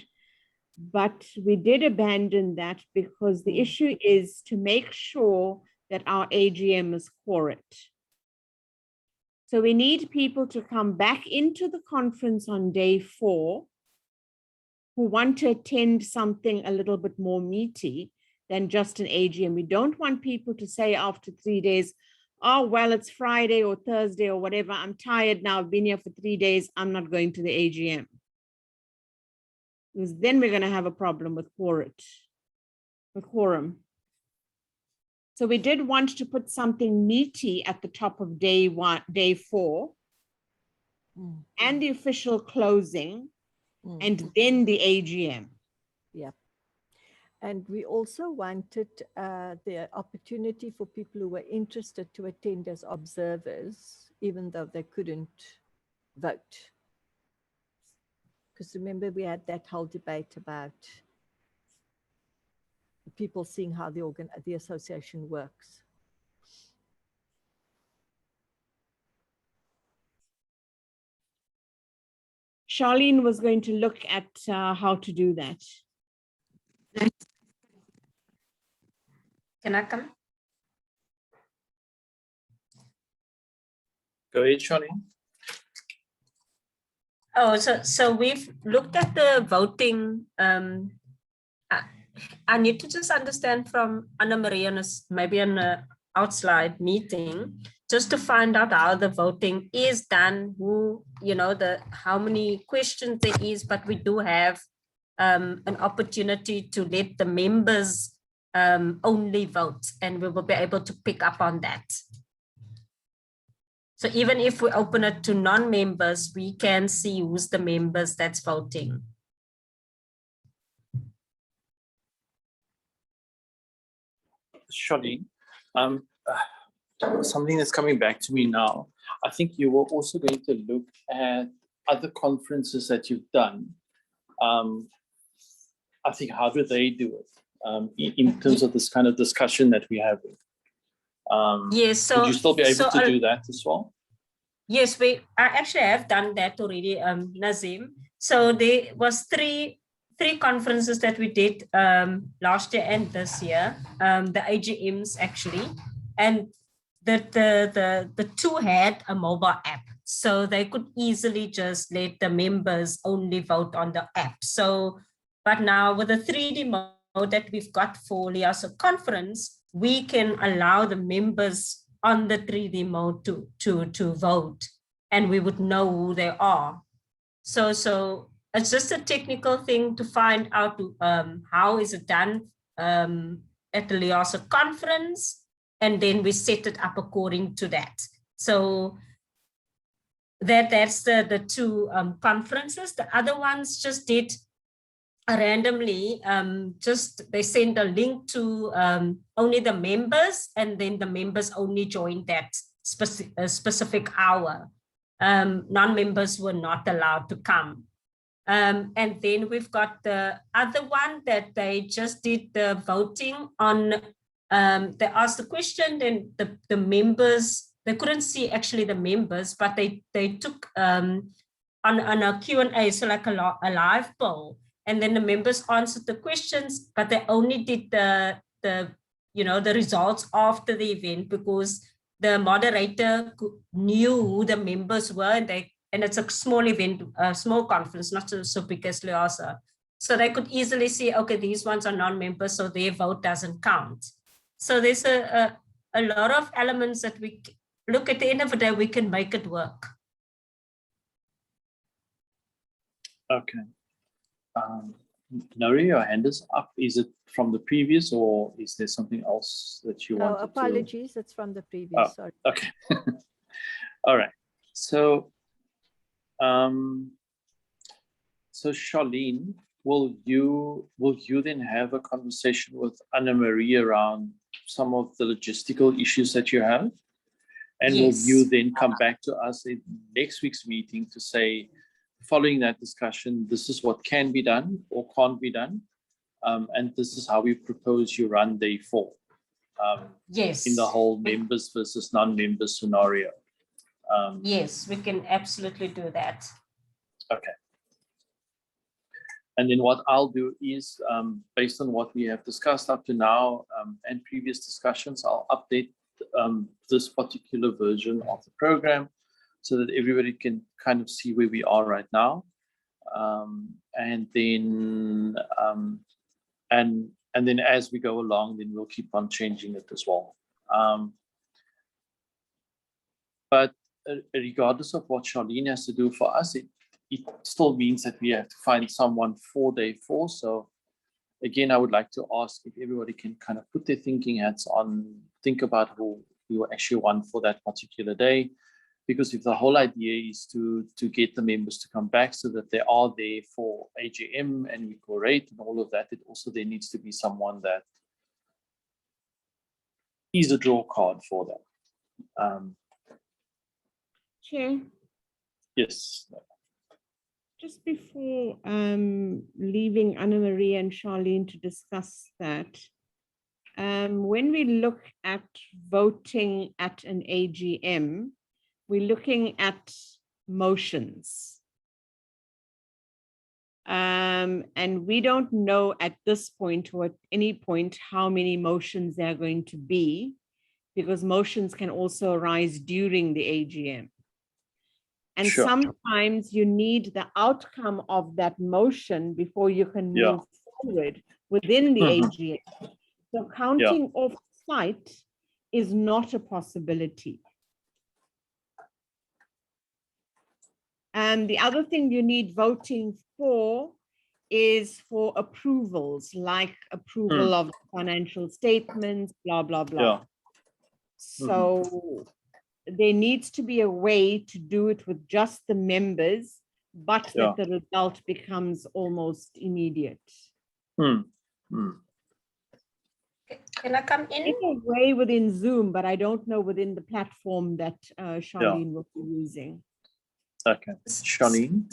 Speaker 2: but we did abandon that because the issue is to make sure that our AGM is quorate. So we need people to come back into the conference on day 4 who want to attend something a little bit more meaty than just an AGM. We don't want people to say after 3 days, oh, well, it's Friday or Thursday or whatever. I'm tired now. I've been here for 3 days. I'm not going to the AGM. Because then we're going to have a problem with quorum. So we did want to put something meaty at the top of day 4, and the official closing, and then the AGM.
Speaker 4: Yeah. And we also wanted the opportunity for people who were interested to attend as observers, even though they couldn't vote. Because remember, we had that whole debate about people seeing how the association works.
Speaker 2: Charlene was going to look at how to do that.
Speaker 7: Can I come?
Speaker 1: Go ahead, Charlene.
Speaker 7: Oh, so we've looked at the voting. I need to just understand from Anna Maria, maybe an outside meeting, just to find out how the voting is done, who, how many questions there is, but we do have an opportunity to let the members only vote, and we will be able to pick up on that. So even if we open it to non-members, we can see who's the members that's voting.
Speaker 1: Charlene, something that's coming back to me now. I think you were also going to look at other conferences that you've done. I think, how do they do it in terms of this kind of discussion that we're having?
Speaker 7: Yes, so
Speaker 1: would you still be able to do that as well?
Speaker 7: Yes, I actually have done that already, Nazim. So there was three conferences that we did last year and this year, the AGMs actually, and the two had a mobile app, so they could easily just let the members only vote on the app. So, but now with the 3D mode that we've got for LIASA conference, we can allow the members on the 3D mode to vote, and we would know who they are. So it's just a technical thing to find out how is it done at the LIASA conference, and then we set it up according to that. So that's the two conferences. The other ones just did randomly, they send a link to only the members, and then the members only joined that specific hour. Non-members were not allowed to come. And then we've got the other one that they just did the voting on. They asked the question, then the members, they couldn't see actually the members, but they took on a Q&A, so like a live poll. And then the members answered the questions, but they only did the results after the event, because the moderator knew who the members were, and it's a small event, a small conference, not so big as LIASA. So they could easily see, okay, these ones are non-members, so their vote doesn't count. So there's a lot of elements that we look at the end of the day, we can make it work.
Speaker 1: Okay. Nori, your hand is up. Is it from the previous, or is there something else that you want?
Speaker 4: Apologies, it's from the previous. Sorry.
Speaker 1: Okay. All right. So, Charlene, will you then have a conversation with Anna Marie around some of the logistical issues that you have, and
Speaker 7: Yes.
Speaker 1: will you then come back to us in next week's meeting to say, following that discussion, this is what can be done or can't be done, and this is how we propose you run day 4.
Speaker 7: Yes.
Speaker 1: in the whole members versus non-members scenario.
Speaker 7: Yes, we can absolutely do that.
Speaker 1: Okay. And then what I'll do is, based on what we have discussed up to now and previous discussions, I'll update this particular version of the program so that everybody can kind of see where we are right now. And then as we go along, then we'll keep on changing it as well. But regardless of what Charlene has to do for us, it still means that we have to find someone for day 4. So again, I would like to ask if everybody can kind of put their thinking hats on, think about who you actually want for that particular day. Because if the whole idea is to get the members to come back so that they are there for AGM and we co-rate and all of that, it also there needs to be someone that is a draw card for that.
Speaker 2: Chair.
Speaker 1: Yes.
Speaker 2: Just before leaving Anna-Marie and Charlene to discuss that, when we look at voting at an AGM, we're looking at motions. And we don't know at this point or at any point how many motions there are going to be, because motions can also arise during the AGM. And
Speaker 1: Sure.
Speaker 2: sometimes you need the outcome of that motion before you can move forward within the AGM. So counting off site is not a possibility. And the other thing you need voting for is for approvals, like approval of financial statements, blah, blah, blah.
Speaker 1: Yeah.
Speaker 2: So there needs to be a way to do it with just the members, but that the result becomes almost immediate.
Speaker 7: Can I come in?
Speaker 2: It's a way within Zoom, but I don't know within the platform that Charlene will be using.
Speaker 1: Okay. Charlene?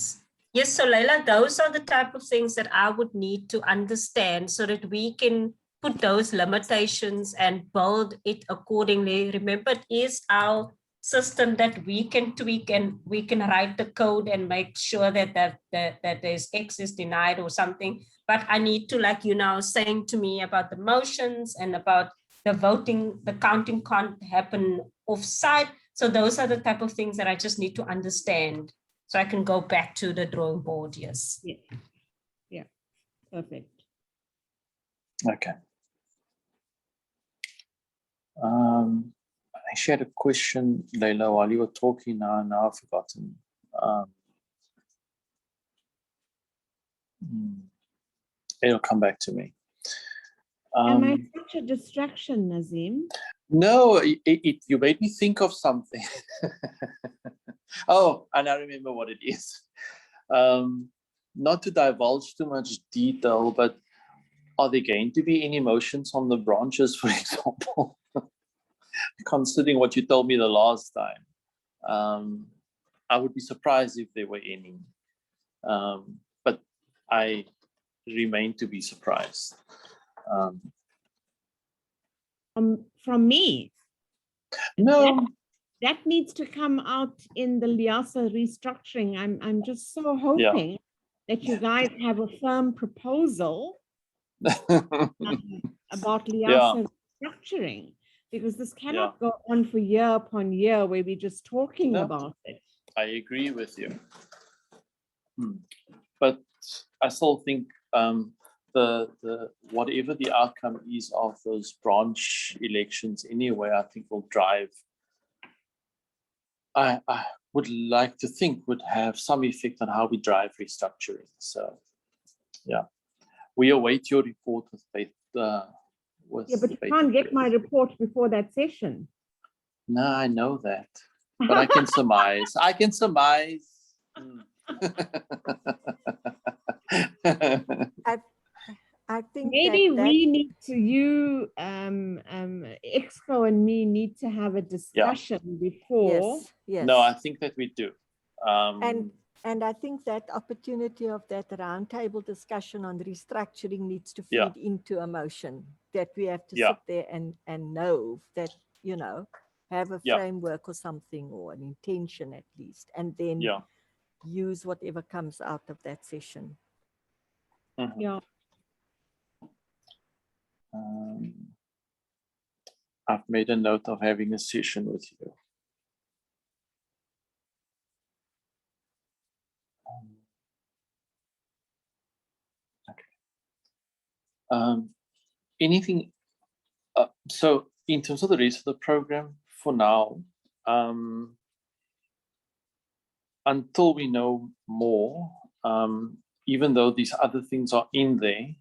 Speaker 7: Yes, so Leila, those are the type of things that I would need to understand so that we can put those limitations and build it accordingly. Remember, it is our system that we can tweak and we can write the code and make sure that there's X is denied or something. But I need to, like you now saying to me about the motions and about the voting, the counting can't happen off-site. So those are the type of things that I just need to understand so I can go back to the drawing board. Yes.
Speaker 2: Yeah. Perfect.
Speaker 1: Okay. I shared a question, Leila, while you were talking. Now I've forgotten. It'll come back to me.
Speaker 2: Am I such a distraction, Nazim?
Speaker 1: No, you made me think of something. Oh, and I remember what it is. Not to divulge too much detail, but are there going to be any motions on the branches, for example? Considering what you told me the last time, I would be surprised if there were any. But I remain to be surprised.
Speaker 2: From me?
Speaker 1: No.
Speaker 2: That needs to come out in the LIASA restructuring. I'm just so hoping that you guys have a firm proposal about LIASA restructuring, because this cannot go on for year upon year where we're just talking about it.
Speaker 1: I agree with you. But I still think the whatever the outcome is of those branch elections anyway, I think will drive. I would like to think would have some effect on how we drive restructuring. So, yeah, we await your report with faith.
Speaker 2: But you can't get my report before that session.
Speaker 1: No, I know that, but I can surmise. I can surmise.
Speaker 4: I think
Speaker 2: maybe we need to, Exco and me need to have a discussion before.
Speaker 4: Yes.
Speaker 1: No, I think that we do.
Speaker 4: And And I think that opportunity of that roundtable discussion on restructuring needs to
Speaker 1: Yeah.
Speaker 4: feed into a motion, that we have to
Speaker 1: Yeah.
Speaker 4: sit there and know that, you know, have a
Speaker 1: Yeah.
Speaker 4: framework or something, or an intention at least, and then
Speaker 1: Yeah.
Speaker 4: use whatever comes out of that session.
Speaker 1: Mhm.
Speaker 2: Yeah.
Speaker 1: I've made a note of having a session with you. Okay. Anything? So in terms of the rest of the program, for now, until we know more, even though these other things are in there,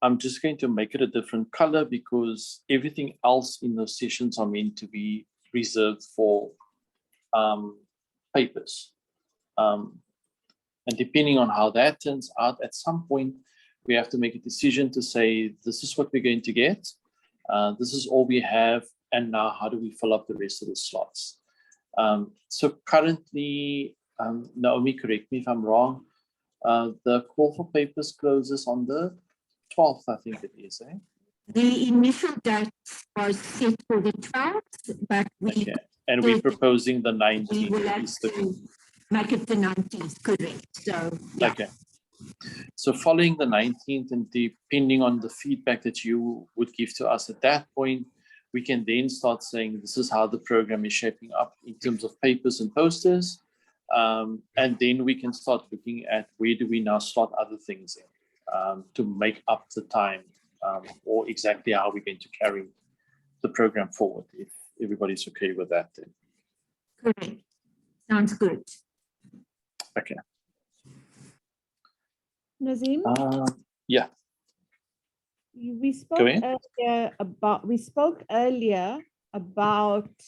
Speaker 1: I'm just going to make it a different color because everything else in the sessions are meant to be reserved for papers. And depending on how that turns out, at some point, we have to make a decision to say, this is what we're going to get. This is all we have. And now how do we fill up the rest of the slots? So currently, Naomi, correct me if I'm wrong, the call for papers closes on the 12th, I think it is, eh?
Speaker 6: The initial date was set for the 12th, but we,
Speaker 1: okay. And we're proposing the 19th.
Speaker 6: We will have to make it the 19th, correct. So, yeah.
Speaker 1: Okay. So following the 19th, and depending on the feedback that you would give to us at that point, we can then start saying this is how the program is shaping up in terms of papers and posters. And then we can start looking at where do we now slot other things in to make up the time, or exactly how we're going to carry the program forward, if everybody's okay with that then.
Speaker 6: Correct. Sounds good.
Speaker 1: Okay.
Speaker 2: Nazim?
Speaker 1: Yeah.
Speaker 2: We spoke earlier about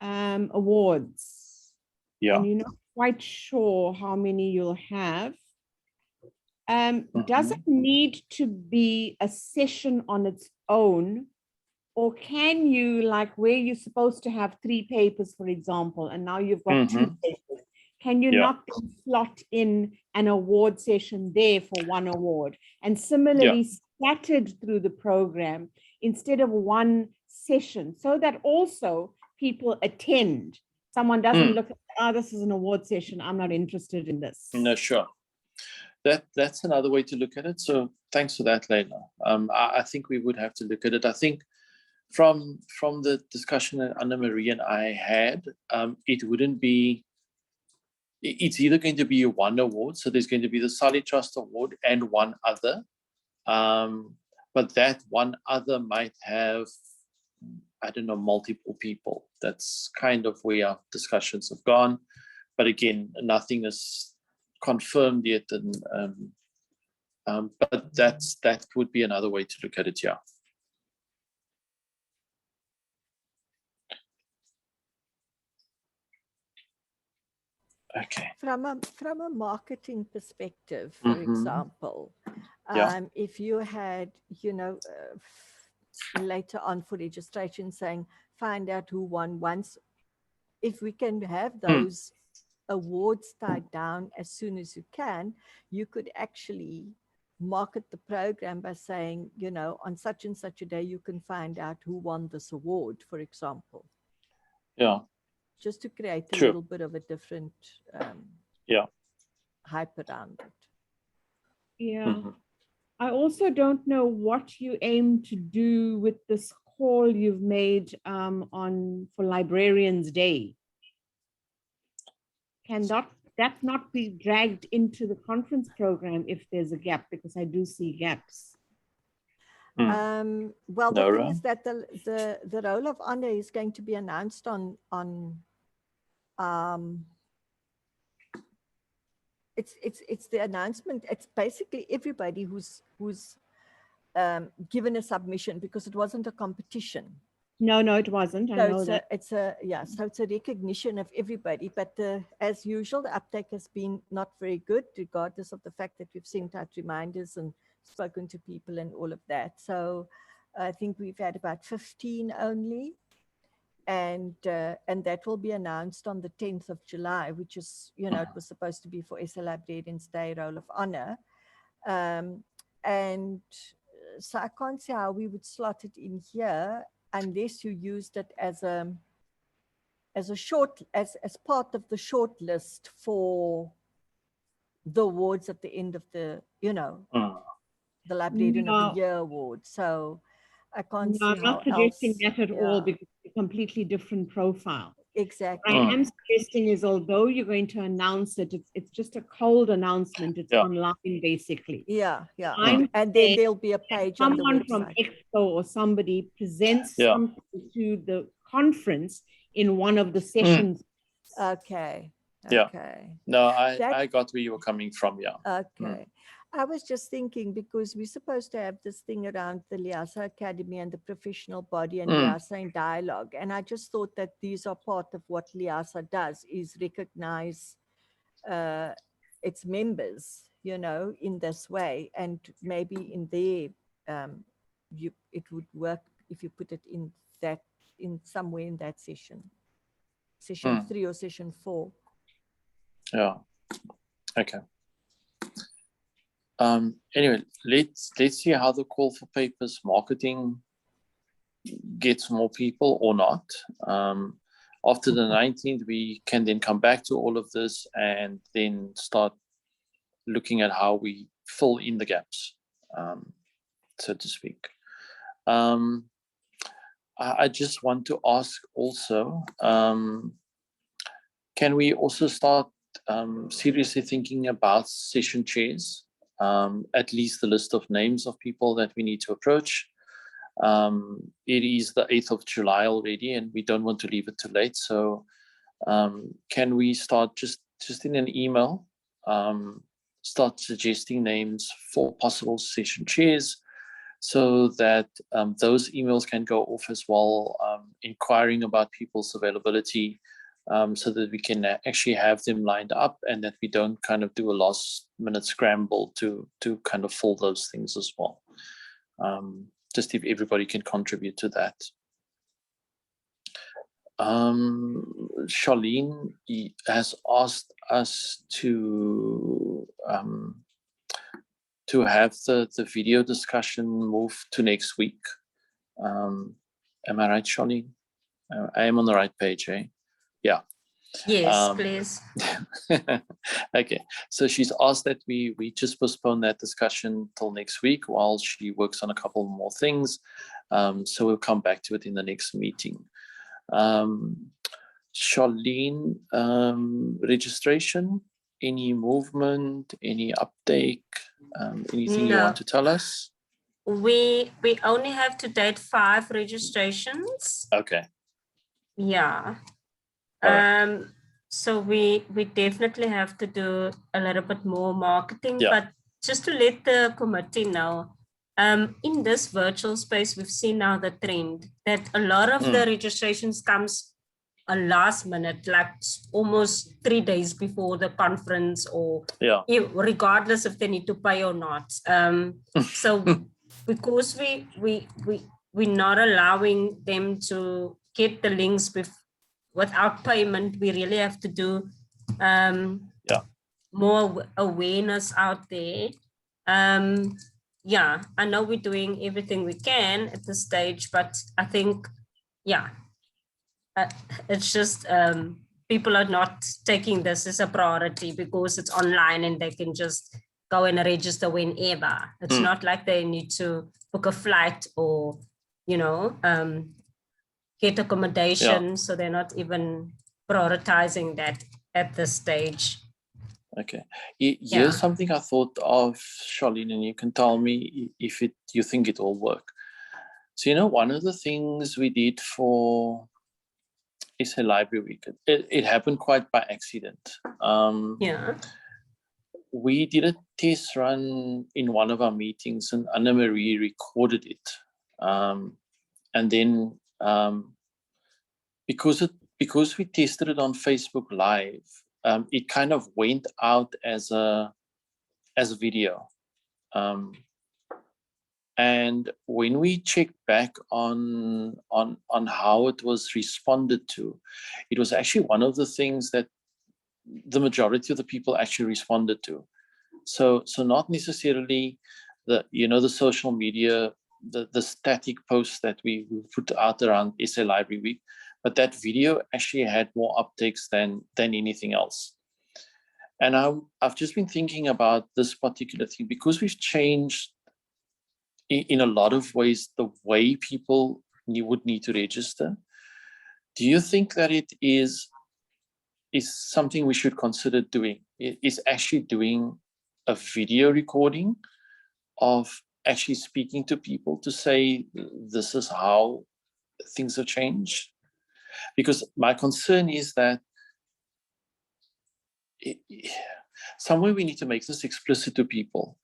Speaker 2: awards.
Speaker 1: Yeah.
Speaker 2: And you're not quite sure how many you'll have. Does it need to be a session on its own, or can you, like where you're supposed to have 3 papers, for example, and now you've got 2 papers, can you not then slot in an award session there for 1 award? And similarly, scattered through the program instead of 1 session, so that also people attend. Someone doesn't look at, oh, this is an award session, I'm not interested in this.
Speaker 1: No, sure. That's another way to look at it. So thanks for that, Leila. I think we would have to look at it. I think from the discussion that Anna Marie and I had, it wouldn't be, it's either going to be a 1 award. So there's going to be the Solid Trust Award and 1 other. But that 1 other might have, I don't know, multiple people. That's kind of where our discussions have gone. But again, nothing is confirmed yet, and but that would be another way to look at it. Yeah. Okay.
Speaker 4: From a marketing perspective, for example, if you had, you know, later on for registration saying, find out who won once, if we can have those awards tied down as soon as you can, you could actually market the program by saying, you know, on such and such a day, you can find out who won this award, for example.
Speaker 1: Yeah.
Speaker 4: Just to create a little bit of a different hype around it.
Speaker 2: Yeah. I also don't know what you aim to do with this call you've made for Librarians Day. Can that not be dragged into the conference program if there's a gap? Because I do see gaps.
Speaker 4: Well, the thing is that the roll of honor is going to be announced on it's the announcement. It's basically everybody who's given a submission, because it wasn't a competition.
Speaker 2: No, it wasn't. I know that.
Speaker 4: So it's a recognition of everybody, but as usual, the uptake has been not very good, regardless of the fact that we've sent out reminders and spoken to people and all of that. So I think we've had about 15 only. and that will be announced on the 10th of July, which is, you know, it was supposed to be for SA Librarians Day Roll of Honor. And so I can't see how we would slot it in here unless you used it as a short, as part of the short list for the awards at the end of the, you know, the Librarian of the Year award. So I can't see
Speaker 2: I'm not suggesting that at all, because it's a completely different profile.
Speaker 4: Exactly.
Speaker 2: What I am suggesting is, although you're going to announce it, it's just a cold announcement. It's online, basically.
Speaker 4: Yeah. And then there'll be a page on the website.
Speaker 2: Someone from Expo or somebody presents something to the conference in one of the sessions.
Speaker 4: Okay.
Speaker 1: Yeah. No, I got where you were coming from. Yeah.
Speaker 4: Okay. I was just thinking, because we're supposed to have this thing around the LIASA Academy and the professional body and LIASA in dialogue. And I just thought that these are part of what LIASA does, is recognize its members, you know, in this way. And maybe in there, it would work if you put it in that, in somewhere in that session 3 or session 4.
Speaker 1: Yeah. Okay. Anyway, let's see how the call for papers marketing gets more people or not. After the 19th, we can then come back to all of this and then start looking at how we fill in the gaps, so to speak. I just want to ask also, can we also start seriously thinking about session chairs? At least the list of names of people that we need to approach. It is the 8th of July already, and we don't want to leave it too late. So can we start just in an email, start suggesting names for possible session chairs, so that those emails can go off as well, inquiring about people's availability, so that we can actually have them lined up, and that we don't kind of do a last minute scramble to kind of fill those things as well. Just if everybody can contribute to that. Charlene has asked us to have the video discussion move to next week. Am I right, Charlene? I am on the right page, eh? Yeah.
Speaker 7: Yes, please.
Speaker 1: Okay, so she's asked that we just postpone that discussion till next week while she works on a couple more things. So we'll come back to it in the next meeting. Charlene, registration, any movement, any update, anything you want to tell us?
Speaker 7: We only have to date 5 registrations.
Speaker 1: Okay.
Speaker 7: Yeah.
Speaker 1: Right.
Speaker 7: So we definitely have to do a little bit more marketing, but just to let the committee know, in this virtual space, we've seen now the trend that a lot of the registrations comes a last minute, like almost 3 days before the conference, or regardless if they need to pay or not. So because we're not allowing them to get the links without payment, we really have to do more awareness out there. Yeah, I know we're doing everything we can at this stage, but I think, it's just people are not taking this as a priority because it's online and they can just go and register whenever. It's not like they need to book a flight or, you know, get accommodation. So they're not even prioritizing that at this stage.
Speaker 1: Okay. Here's something I thought of, Charlene, and you can tell me if you think it will work. So, you know, one of the things we did for SA Library Week, it happened quite by accident. We did a test run in one of our meetings, and Anna-Marie recorded it. And then because we tested it on Facebook Live, it kind of went out as a video. And when we check back on how it was responded to, it was actually one of the things that the majority of the people actually responded to. So not necessarily the social media, the static posts that we put out around SA Library Week, but that video actually had more uptakes than anything else. And I've just been thinking about this particular thing because we've changed in a lot of ways the way people would need to register. Do you think that it is something we should consider doing? Is actually doing a video recording of actually speaking to people to say this is how things have changed? Because my concern is that somewhere we need to make this explicit to people,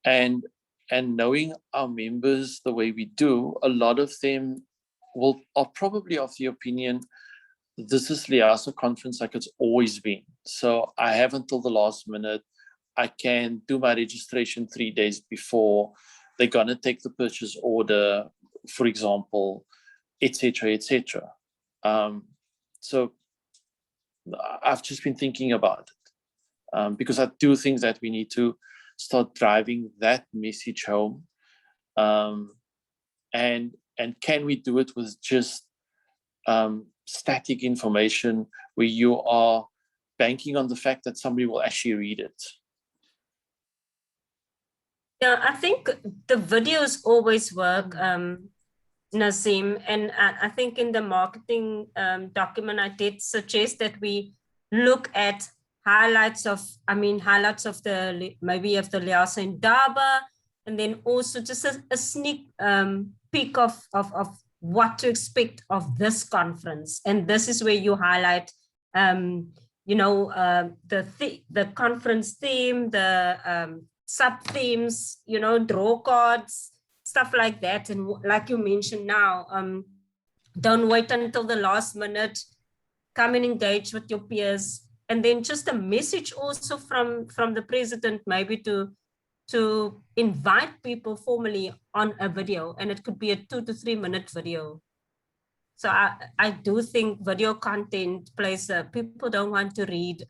Speaker 1: and knowing our members the way we do, a lot of them are probably of the opinion this is LIASA conference like it's always been. So I have until the last minute. I can do my registration 3 days before. They're gonna take the purchase order, for example, etc., etc. So I've just been thinking about it because I do think that we need to start driving that message home. And can we do it with just static information where you are banking on the fact that somebody will actually read it?
Speaker 7: Yeah, I think the videos always work, Nazim, and I think in the marketing document I did suggest that we look at highlights of the maybe of the LIASA in Durban, and then also just a sneak peek of what to expect of this conference. And this is where you highlight the conference theme, the sub-themes, draw cards, stuff like that. And like you mentioned now, don't wait until the last minute, come and engage with your peers. And then just a message also from the president, maybe to invite people formally on a video, and it could be a 2 to 3 minute video. So I do think video content plays people don't want to read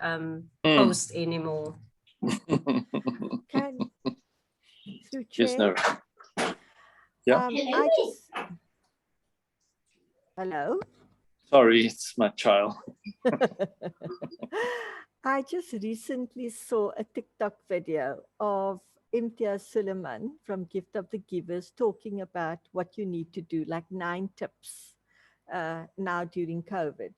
Speaker 7: posts anymore.
Speaker 4: Through
Speaker 1: Yes,
Speaker 4: chair.
Speaker 1: no. Yeah.
Speaker 4: Hello.
Speaker 1: Sorry, it's my child.
Speaker 4: I just recently saw a TikTok video of Imtiaz Suleiman from Gift of the Givers talking about what you need to do, like 9 tips now during COVID,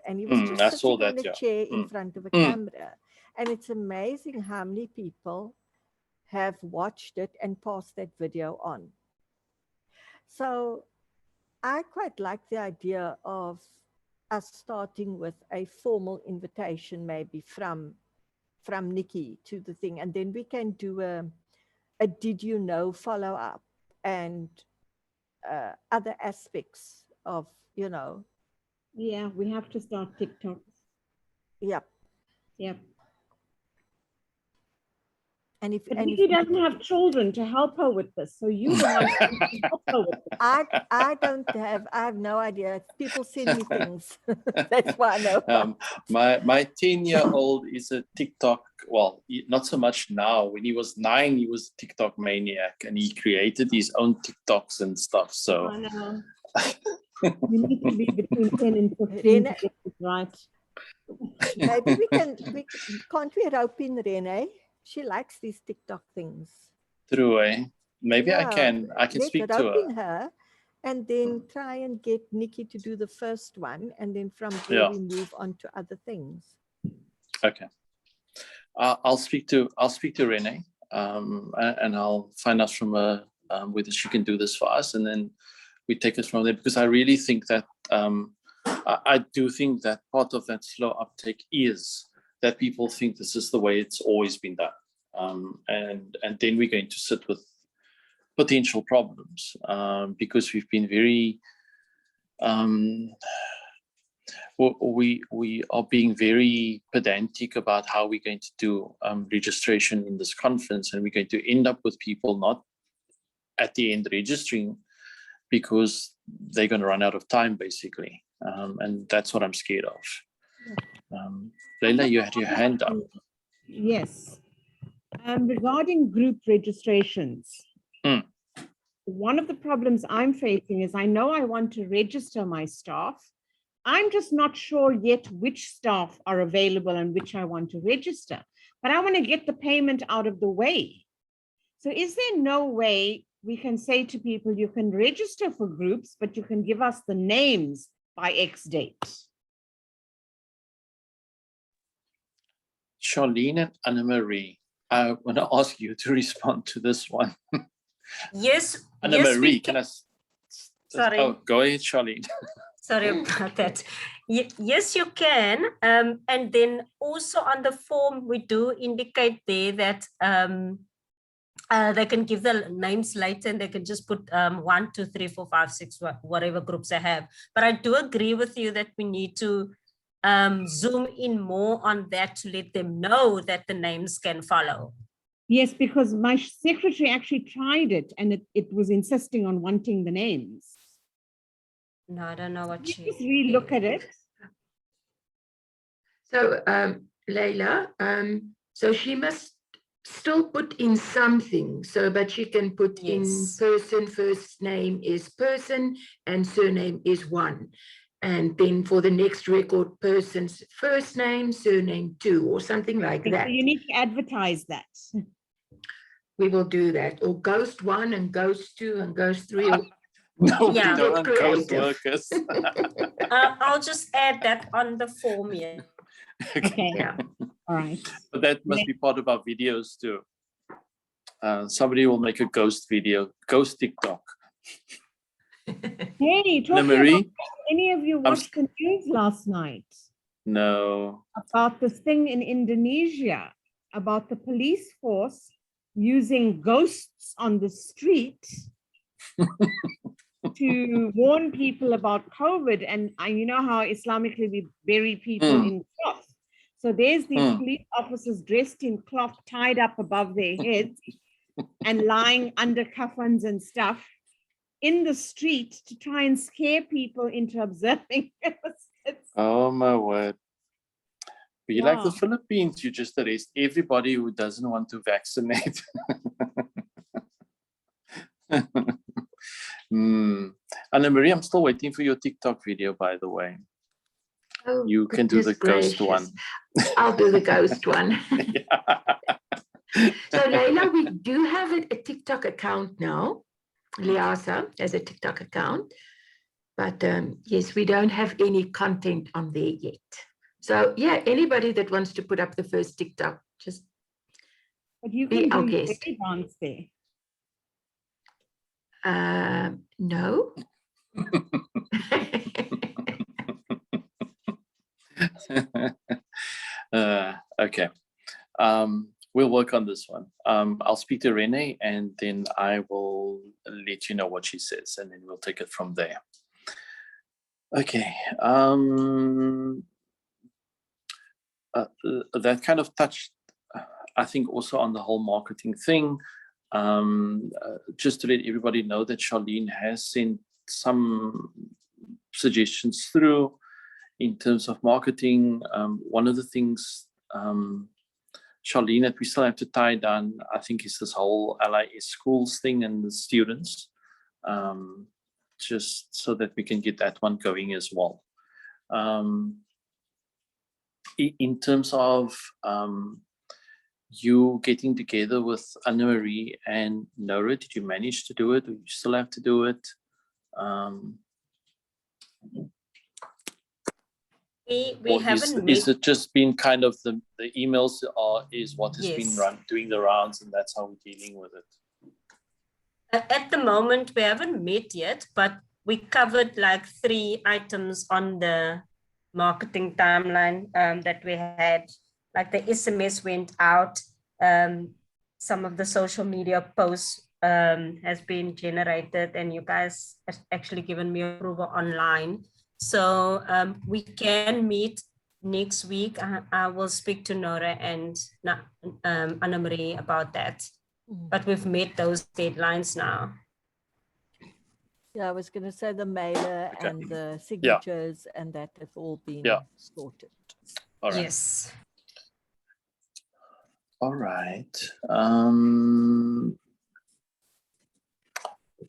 Speaker 4: and he was just sitting on a chair in front of a camera. And it's amazing how many people have watched it and passed that video on. So I quite like the idea of us starting with a formal invitation, maybe from Nikki to the thing, and then we can do a did you know follow up and other aspects of
Speaker 2: Yeah, we have to start TikTok.
Speaker 4: Yep. And if
Speaker 2: Nikki doesn't have children to help her with this, so you the one to help her with this.
Speaker 4: I have no idea. People send me things. That's why I know.
Speaker 1: My 10-year-old is a TikTok, well, not so much now. When he was 9, he was a TikTok maniac, and he created his own TikToks and stuff. So
Speaker 2: I know. You need to be between 10 and 15 to get it right.
Speaker 4: Maybe can't we rope in Renee? She likes these TikTok things.
Speaker 1: True, eh? Maybe I can speak to
Speaker 4: her. And then try and get Nikki to do the first one, and then from there we move on to other things.
Speaker 1: Okay, I'll speak to Renee, and I'll find out from her whether she can do this for us, and then we take it from there. Because I really think that I do think that part of that slow uptake is that people think this is the way it's always been done, and then we're going to sit with potential problems because we've been very we are being very pedantic about how we're going to do registration in this conference, and we're going to end up with people not at the end registering because they're going to run out of time, basically. And that's what I'm scared of. Leila, you had your hand up.
Speaker 2: Yes. Regarding group registrations, one of the problems I'm facing is I know I want to register my staff. I'm just not sure yet which staff are available and which I want to register, but I want to get the payment out of the way. So is there no way we can say to people, you can register for groups, but you can give us the names by X date?
Speaker 1: Charlene and Anna-Marie, I want to ask you to respond to this one.
Speaker 7: Yes.
Speaker 1: Anna-Marie,
Speaker 7: yes,
Speaker 1: can I?
Speaker 7: Sorry.
Speaker 1: Oh, go ahead, Charlene.
Speaker 7: Sorry about that. Yes, you can. And then also on the form, we do indicate there that they can give the names later and they can just put 1, 2, 3, 4, 5, 6, whatever groups they have. But I do agree with you that we need to zoom in more on that to let them know that the names can follow.
Speaker 2: Yes, because my secretary actually tried it and it was insisting on wanting the names.
Speaker 7: No, I don't know what
Speaker 2: Just
Speaker 7: she...
Speaker 2: re-look at it.
Speaker 3: So, Leila, so she must still put in something, so but she can put in person, first name is person and surname is one. And then for the next record, person's first name, surname 2, or something like that.
Speaker 2: So you need to advertise that.
Speaker 3: We will do that. Or ghost 1 and ghost 2 and ghost 3.
Speaker 1: No,
Speaker 7: Yeah.
Speaker 1: we don't want ghost workers.
Speaker 7: I'll just add that on the form here.
Speaker 2: Okay.
Speaker 3: Yeah.
Speaker 2: All right.
Speaker 1: But that must be part of our videos too. Somebody will make a ghost video, ghost TikTok.
Speaker 2: Hey,
Speaker 1: Anna-Marie?
Speaker 2: Any of you watched the news last night?
Speaker 1: No.
Speaker 2: About this thing in Indonesia, about the police force using ghosts on the street to warn people about COVID. And you know how Islamically we bury people in cloth. So there's these police officers dressed in cloth, tied up above their heads and lying under kaffans and stuff in the street to try and scare people into observing.
Speaker 1: Oh my word. Be like the Philippines, you just arrest everybody who doesn't want to vaccinate. Anna-Marie, I'm still waiting for your TikTok video, by the way.
Speaker 3: Oh,
Speaker 1: you can do the ghost one.
Speaker 3: I'll do the ghost one. So Leila, we do have a TikTok account now. LIASA has a TikTok account. But yes, we don't have any content on there yet. So yeah, anybody that wants to put up the first TikTok, just be our guest.
Speaker 2: Dance there.
Speaker 3: No.
Speaker 1: Okay. We'll work on this one. I'll speak to Renee and then I will let you know what she says and then we'll take it from there. Okay. That kind of touched, I think, also on the whole marketing thing. Just to let everybody know that Charlene has sent some suggestions through in terms of marketing. One of the things, Charlene, that we still have to tie down, I think, is this whole LIS schools thing and the students, just so that we can get that one going as well. In terms of you getting together with Anna-Marie and Nora, did you manage to do it or you still have to do it?
Speaker 7: We haven't
Speaker 1: is it just been kind of the emails is what has been doing the rounds and that's how we're dealing with it?
Speaker 7: At the moment, we haven't met yet, but we covered like 3 items on the marketing timeline that we had. Like the SMS went out, some of the social media posts has been generated and you guys have actually given me approval online. So we can meet next week. I will speak to Nora and Anna-Marie about that. But we've met those deadlines now.
Speaker 4: Yeah, I was going to say the mailer
Speaker 1: Okay.
Speaker 4: and the signatures and that have all been sorted.
Speaker 1: All right.
Speaker 7: Yes.
Speaker 1: All right.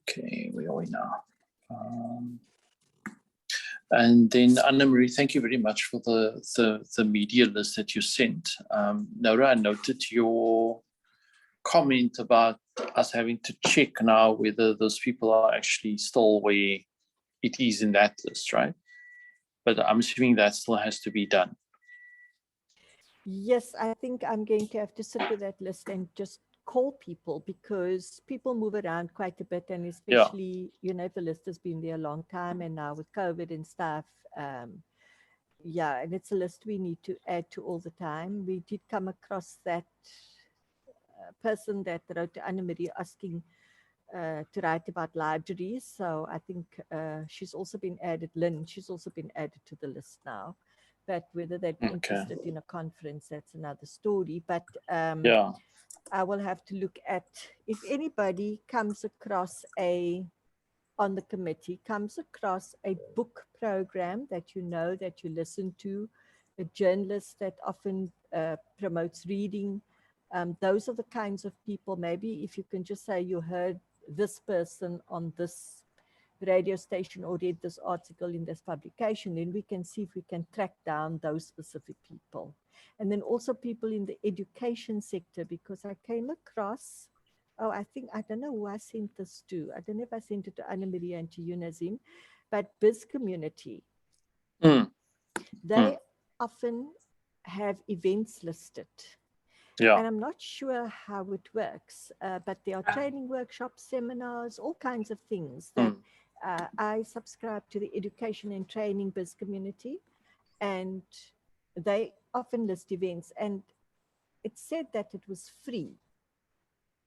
Speaker 1: Okay, where are we now? And then Anna-Marie, thank you very much for the media list that you sent. Nora, I noted your comment about us having to check now whether those people are actually still where it is in that list, right? But I'm assuming that still has to be done.
Speaker 4: Yes, I think I'm going to have to sit with that list and just call people, because people move around quite a bit, and especially, you know, if the list has been there a long time, and now with COVID and stuff, yeah, and it's a list we need to add to all the time. We did come across that person that wrote to Anna-Marie asking to write about libraries. So I think she's also been added, Lynn, she's also been added to the list now. But whether they're interested in a conference, that's another story. But I will have to look at, if anybody comes across on the committee, comes across a book program that you know, that you listen to, a journalist that often promotes reading, those are the kinds of people. Maybe if you can just say you heard this person on this radio station or read this article in this publication, then we can see if we can track down those specific people. And then also people in the education sector, because I came across, I don't know who I sent this to. I don't know if I sent it to Anna-Marie and to you, Nazim, but Biz Community. They often have events listed. And I'm not sure how it works, but there are training workshops, seminars, all kinds of things that I subscribe to the Education and Training Biz Community, and they often list events. And it said that it was free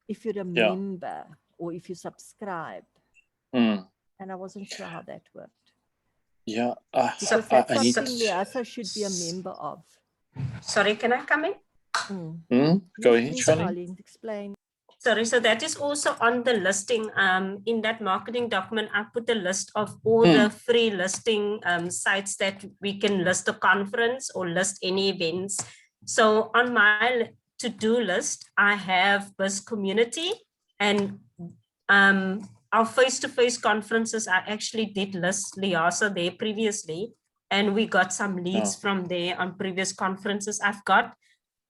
Speaker 4: if you're a member or if you subscribe. And I wasn't sure how that worked.
Speaker 1: Yeah.
Speaker 4: Because that's something LIASA should be a member of.
Speaker 7: Sorry, can I come in?
Speaker 1: Go ahead,
Speaker 4: Charlene, explain.
Speaker 7: Sorry, so that is also on the listing. In that marketing document, I put a list of all the free listing sites that we can list a conference or list any events. So on my to-do list, I have Biz Community, and our face-to-face conferences, I actually did list LIASA there previously, and we got some leads from there on previous conferences I've got.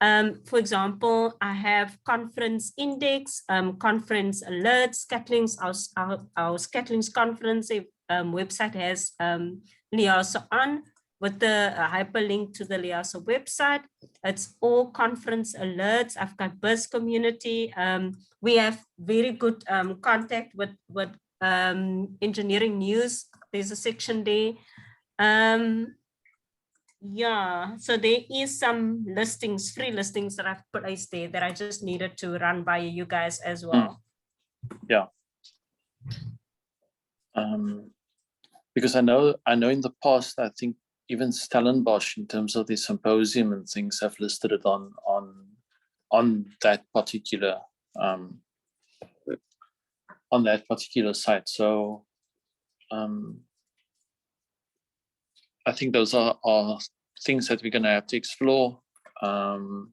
Speaker 7: For example, I have conference index, conference alerts, Catling's, our Catling's conference website has LIASA on with the hyperlink to the LIASA website. It's all conference alerts. I've got Biz Community. We have very good contact with engineering news. There's a section there. Yeah, so there is some listings, free listings that I've placed there that I just needed to run by you guys as well.
Speaker 1: Yeah. Because I know in the past, I think even Stellenbosch, in terms of the symposium and things, have listed it on that particular site. So I think those are things that we're going to have to explore, and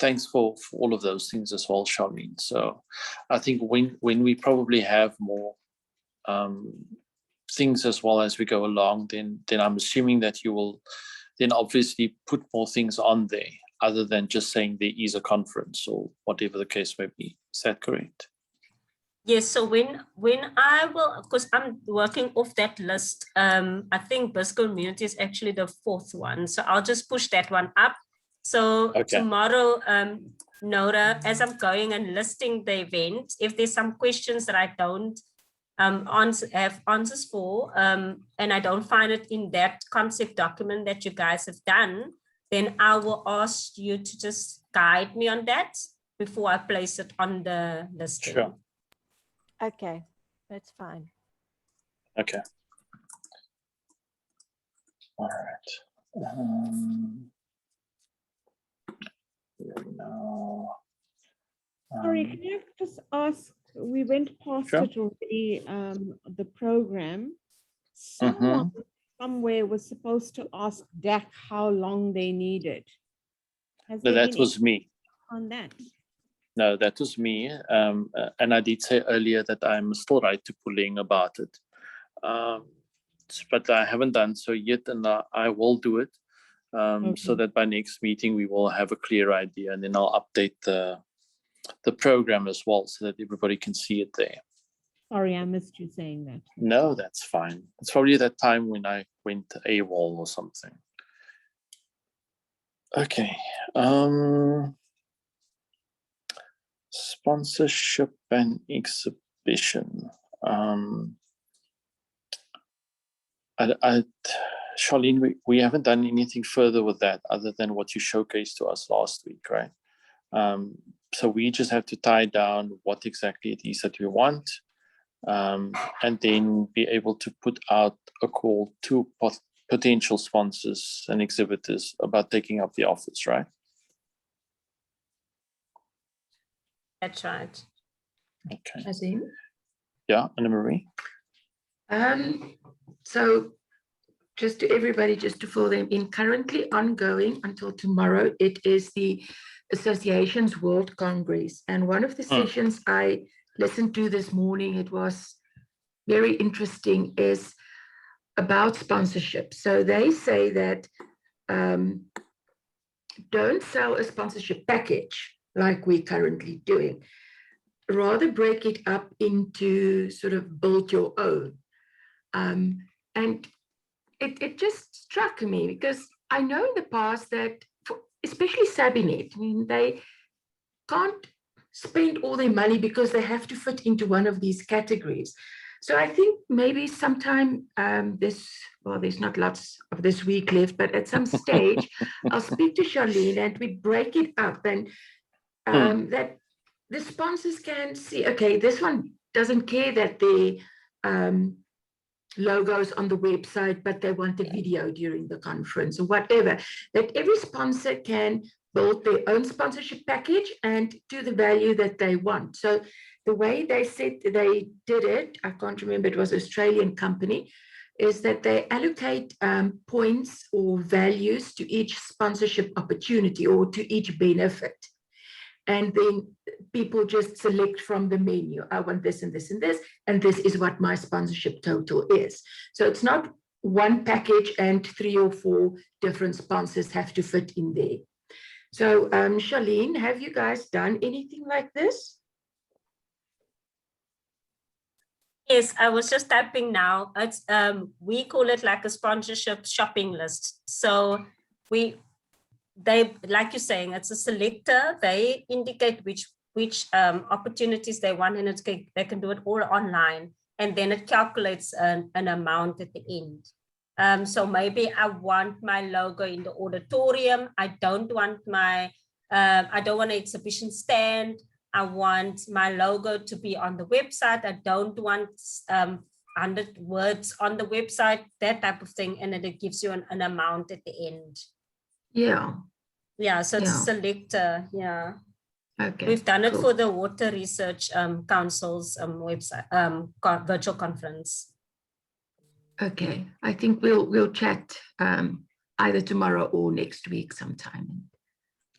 Speaker 1: thanks for all of those things as well, Charlene. So I think when we probably have more things as well as we go along, then I'm assuming that you will then obviously put more things on there other than just saying there is a conference or whatever the case may be. Is that correct?
Speaker 7: Yes, so when I will, because I'm working off that list, I think Biz Community is actually the 4th one. So I'll just push that one up. So tomorrow, Nora, as I'm going and listing the event, if there's some questions that I don't have answers for, and I don't find it in that concept document that you guys have done, then I will ask you to just guide me on that before I place it on the listing.
Speaker 1: Sure.
Speaker 4: Okay, that's fine.
Speaker 1: Okay. All right.
Speaker 2: Sorry, can you just ask we went past
Speaker 1: Sure.
Speaker 2: it already, the program. Someone somewhere was supposed to ask DAC how long they needed. Has
Speaker 1: No,
Speaker 2: there
Speaker 1: that
Speaker 2: been
Speaker 1: was me.
Speaker 2: on that?
Speaker 1: No, that was me. And I did say earlier that I'm still write to Puleng about it. But I haven't done so yet, and I will do it. So that by next meeting we will have a clear idea, and then I'll update the program as well so that everybody can see it there.
Speaker 2: Sorry, I missed you saying that.
Speaker 1: No, that's fine. It's probably that time when I went AWOL or something. Okay. Sponsorship and exhibition. Charlene, we haven't done anything further with that other than what you showcased to us last week, right? So we just have to tie down what exactly it is that we want, and then be able to put out a call to potential sponsors and exhibitors about taking up the offers, right?
Speaker 7: That's right.
Speaker 1: Okay.
Speaker 3: Azim?
Speaker 1: Yeah, Anna-Marie?
Speaker 3: So just to everybody, just to fill them in, currently ongoing until tomorrow, it is the Association's World Congress. And one of the sessions I listened to this morning, it was very interesting, is about sponsorship. So they say that don't sell a sponsorship package like we're currently doing. Rather break it up into sort of build your own. And it just struck me because I know in the past that, especially Sabinet, I mean, they can't spend all their money because they have to fit into one of these categories. So I think maybe sometime there's not lots of this week left, but at some stage, I'll speak to Charlene and we break it up, and that the sponsors can see, okay, this one doesn't care that the logos on the website, but they want a video during the conference or whatever, that every sponsor can build their own sponsorship package and to the value that they want. So the way they said they did it, I can't remember, it was an Australian company, is that they allocate points or values to each sponsorship opportunity or to each benefit. And then people just select from the menu, I want this and this and this, and this is what my sponsorship total is. So it's not one package and 3 or 4 different sponsors have to fit in there. So Charlene, have you guys done anything like this?
Speaker 7: Yes, I was just typing now. It's we call it like a sponsorship shopping list. So they, like you're saying, it's a selector. They indicate which opportunities they want, and they can do it all online, and then it calculates an amount at the end. So maybe I want my logo in the auditorium. I don't want an exhibition stand. I want my logo to be on the website. I don't want 100 words on the website, that type of thing, and then it gives you an amount at the end. Yeah, so it's a selector. Yeah.
Speaker 3: Okay.
Speaker 7: We've done it for the Water Research Council's website virtual conference.
Speaker 3: Okay, I think we'll chat either tomorrow or next week sometime.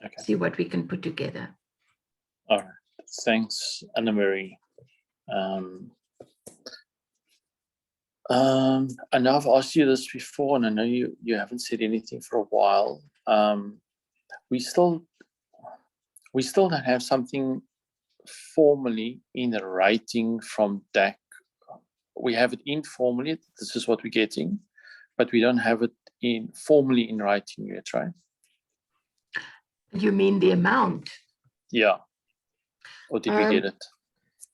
Speaker 3: Okay. See what we can put together.
Speaker 1: All right. Thanks, Anna-Marie. I know I've asked you this before, and I know you haven't said anything for a while. We still don't have something formally in writing from DAC. We have it informally. This is what we're getting, but we don't have it formally in writing yet, right?
Speaker 3: You mean the amount?
Speaker 1: Yeah. Or did we get it?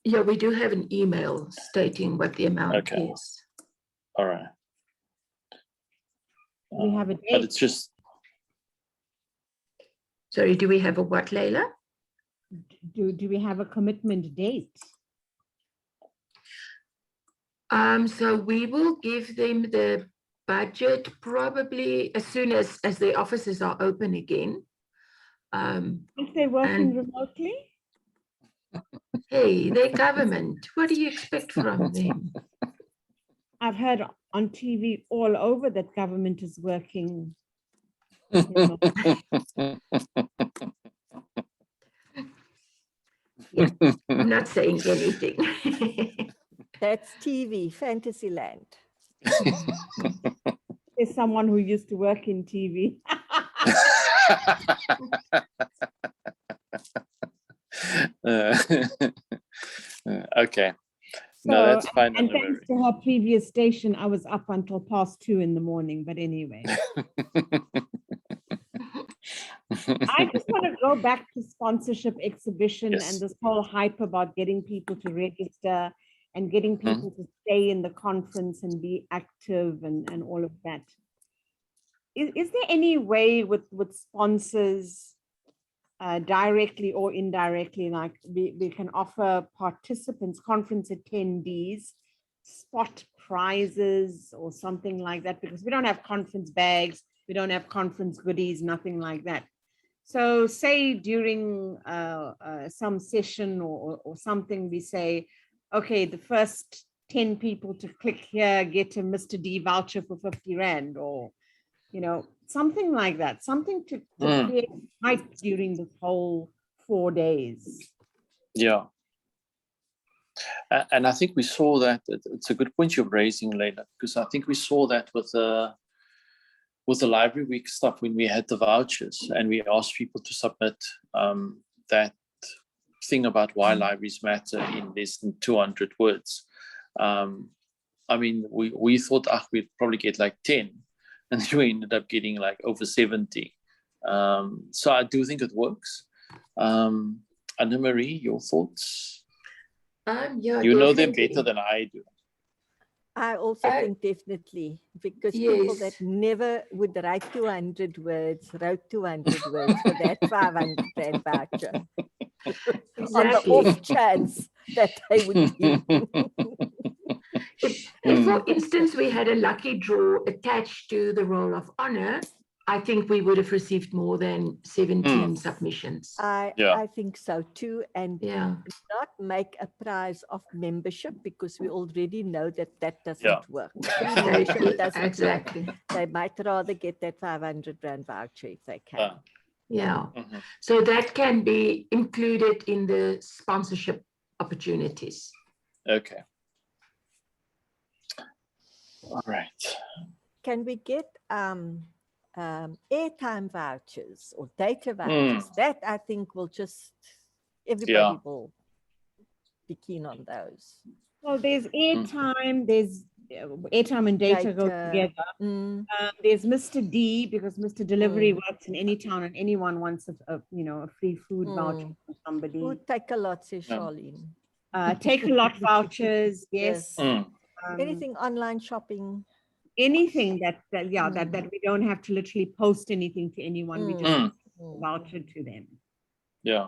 Speaker 3: Yeah, we do have an email stating what the amount is.
Speaker 1: All right.
Speaker 2: We have a date.
Speaker 1: But it's just.
Speaker 3: Sorry, do we have a what, Leila?
Speaker 2: Do we have a commitment date?
Speaker 3: So we will give them the budget probably as soon as the offices are open again.
Speaker 2: If they're working remotely?
Speaker 3: Hey, they're government. What do you expect from them?
Speaker 2: I've heard on TV all over that government is working. You know.
Speaker 3: Yeah, I'm not saying anything.
Speaker 4: That's TV, Fantasyland.
Speaker 2: There's someone who used to work in TV.
Speaker 1: Okay.
Speaker 2: So,
Speaker 1: No, that's fine.
Speaker 2: and
Speaker 1: Anna
Speaker 2: thanks to her previous station, I was up until past 2 in the morning. But anyway, I just want to go back to sponsorship exhibition
Speaker 1: Yes.
Speaker 2: and this whole hype about getting people to register and getting people to stay in the conference and be active and all of that. Is there any way with sponsors, directly or indirectly, like we can offer participants, conference attendees, spot prizes or something like that, because we don't have conference bags, we don't have conference goodies, nothing like that. So say during some session or something, we say, okay, the first 10 people to click here get a Mr. D voucher for 50 Rand, or you know, something like that, something to create hype during the whole 4 days.
Speaker 1: Yeah. And I think we saw that. It's a good point you're raising, Leila, because I think we saw that with the Library Week stuff when we had the vouchers and we asked people to submit that thing about why libraries matter in less than 200 words. I mean, we thought we'd probably get like 10, and then we ended up getting like over 70. So I do think it works. Anna-Marie, your thoughts?
Speaker 3: Yeah,
Speaker 1: you know them
Speaker 3: definitely.
Speaker 1: better than I do.
Speaker 4: I also think definitely, because people that
Speaker 3: Yes.
Speaker 4: never would write 200 words, wrote 200 words for that 500 Rand voucher. On the
Speaker 3: Exactly.
Speaker 4: off chance that they would be.
Speaker 3: If, for instance, we had a lucky draw attached to the Roll of Honor, I think we would have received more than 17 submissions.
Speaker 4: I think so too. And
Speaker 3: Yeah.
Speaker 4: not make a prize of membership, because we already know that doesn't work. Free membership doesn't
Speaker 3: Exactly.
Speaker 4: work. They might rather get that 500 Rand voucher if they can.
Speaker 3: Yeah. So that can be included in the sponsorship opportunities.
Speaker 1: Okay. All right.
Speaker 4: Can we get airtime vouchers or data vouchers? That I think will just, everybody will be keen on those.
Speaker 2: Well, there's airtime, there's airtime and data go together. There's Mr. D, because Mr. Delivery works in any town and anyone wants a free food voucher for somebody.
Speaker 4: Food take a lot, says Charlene.
Speaker 2: Take a lot vouchers, yes.
Speaker 4: Anything online shopping.
Speaker 2: Anything that we don't have to literally post anything to anyone. We just voucher to them.
Speaker 1: Yeah.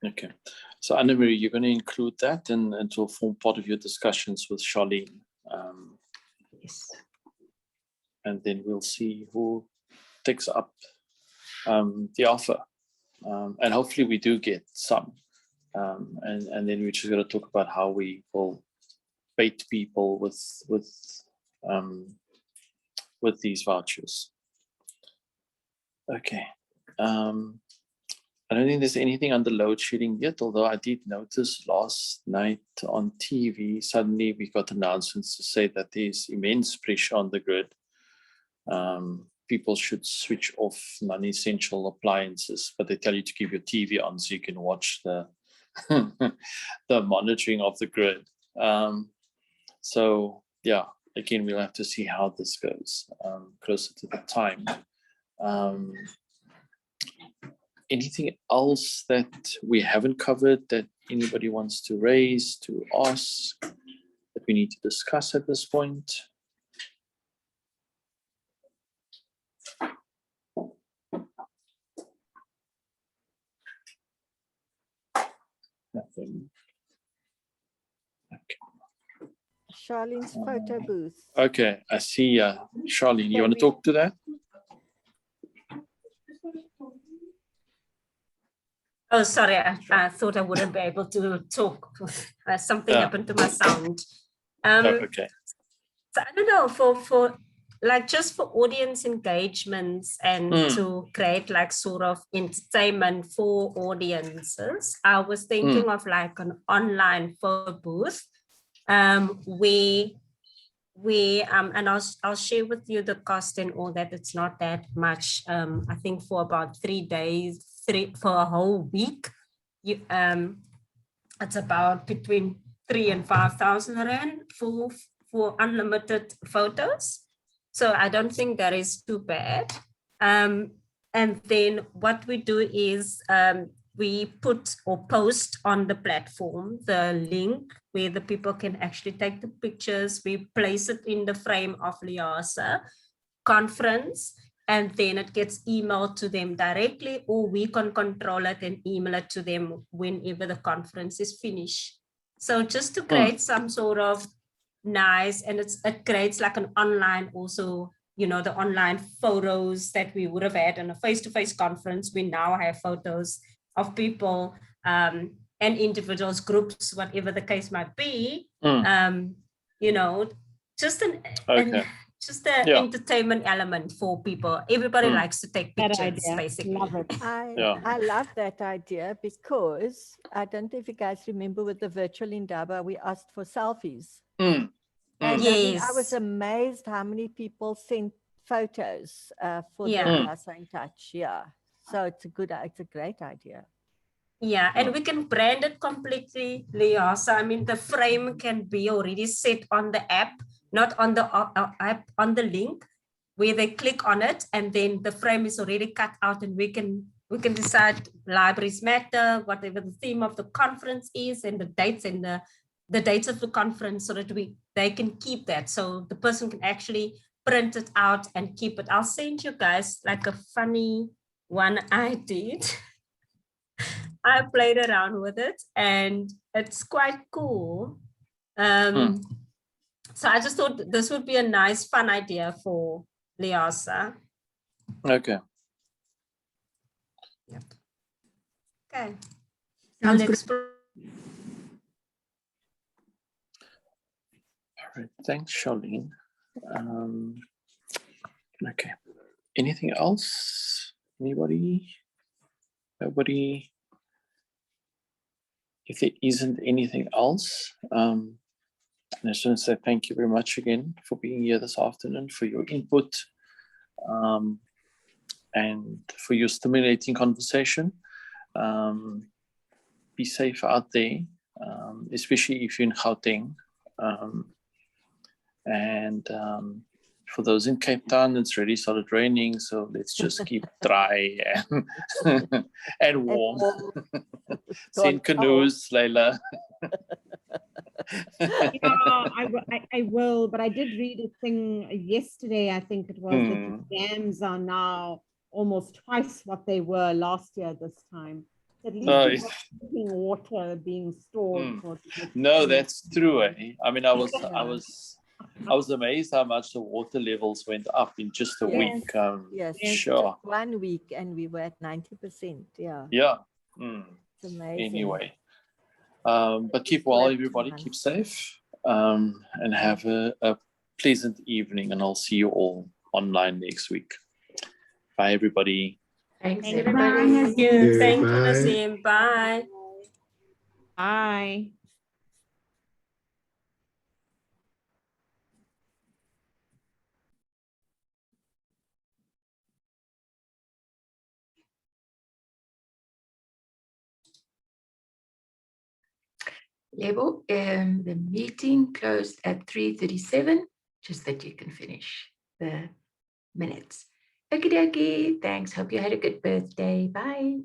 Speaker 1: Okay. So Anna-Marie, you're going to include that and it will form part of your discussions with Charlene.
Speaker 3: Yes.
Speaker 1: And then we'll see who takes up the offer. And hopefully we do get some. And then we're just going to talk about how we will bait people with these vouchers. Okay. I don't think there's anything under load shedding yet, although I did notice last night on TV, suddenly we got announcements to say that there's immense pressure on the grid. People should switch off non-essential appliances, but they tell you to keep your TV on so you can watch the the monitoring of the grid. So yeah, again, we'll have to see how this goes closer to the time. Anything else that we haven't covered that anybody wants to raise, to ask, that we need to discuss at this point? Nothing. Okay.
Speaker 4: Charlene's photo booth.
Speaker 1: Okay, I see. Charlene, you want to talk to that?
Speaker 7: Oh, sorry, I thought I wouldn't be able to talk. Something happened to my sound.
Speaker 1: Okay.
Speaker 7: So I don't know, for like just for audience engagements and to create like sort of entertainment for audiences, I was thinking of like an online photo booth and I'll share with you the cost and all that. It's not that much. I think for about 3 days, for a whole week, it's about between 3,000 and 5,000 rand for unlimited photos. So I don't think that is too bad. And then what we do is we put or post on the platform the link where the people can actually take the pictures. We place it in the frame of LIASA conference, and then it gets emailed to them directly, or we can control it and email it to them whenever the conference is finished. So just to create some sort of nice, and it creates like an online also, you know, the online photos that we would have had in a face-to-face conference. We now have photos of people and individuals, groups, whatever the case might be, you know, just an entertainment element for people. Everybody likes to take pictures, basically.
Speaker 2: Love it.
Speaker 4: I love that idea, because I don't know if you guys remember with the virtual Indaba, we asked for selfies. And I mean, I was amazed how many people sent photos for the LIASA in Touch. Yeah. So it's a great idea.
Speaker 7: Yeah, and we can brand it completely, LIASA. I mean, the frame can be already set on the app, not on the app, on the link where they click on it, and then the frame is already cut out, and we can decide libraries matter, whatever the theme of the conference is, and the dates and the dates of the conference, so that they can keep that. So the person can actually print it out and keep it. I'll send you guys like a funny one I did. I played around with it and it's quite cool. So I just thought this would be a nice, fun idea for LIASA.
Speaker 1: Okay.
Speaker 7: Yep. Okay.
Speaker 6: Sounds
Speaker 7: I'll
Speaker 6: good.
Speaker 7: explore.
Speaker 1: All right. Thanks, Charlene. Okay. Anything else? Anybody? Nobody? If there isn't anything else, I just want to say thank you very much again for being here this afternoon, for your input, and for your stimulating conversation. Be safe out there, especially if you're in Gauteng. For those in Cape Town, it's really started raining, so let's just keep dry and warm. Send canoes, Leila.
Speaker 2: I will, but I did read a thing yesterday, I think it was, that the dams are now almost twice what they were last year this time. At least water being stored.
Speaker 1: No, that's true. I mean, I was amazed how much the water levels went up in just a week. Sure.
Speaker 4: 1 week and we were at 90%. Yeah.
Speaker 1: Yeah.
Speaker 4: It's amazing.
Speaker 1: Anyway, but keep well, everybody. Keep safe, and have a pleasant evening. And I'll see you all online next week. Bye, everybody.
Speaker 3: Thanks, everybody.
Speaker 7: Thank you. Thank you,
Speaker 5: Bye.
Speaker 7: Nazim. Bye.
Speaker 2: Bye.
Speaker 3: Lebo, the meeting closed at 3:37, just that you can finish the minutes. Okie dokie, thanks. Hope you had a good birthday. Bye.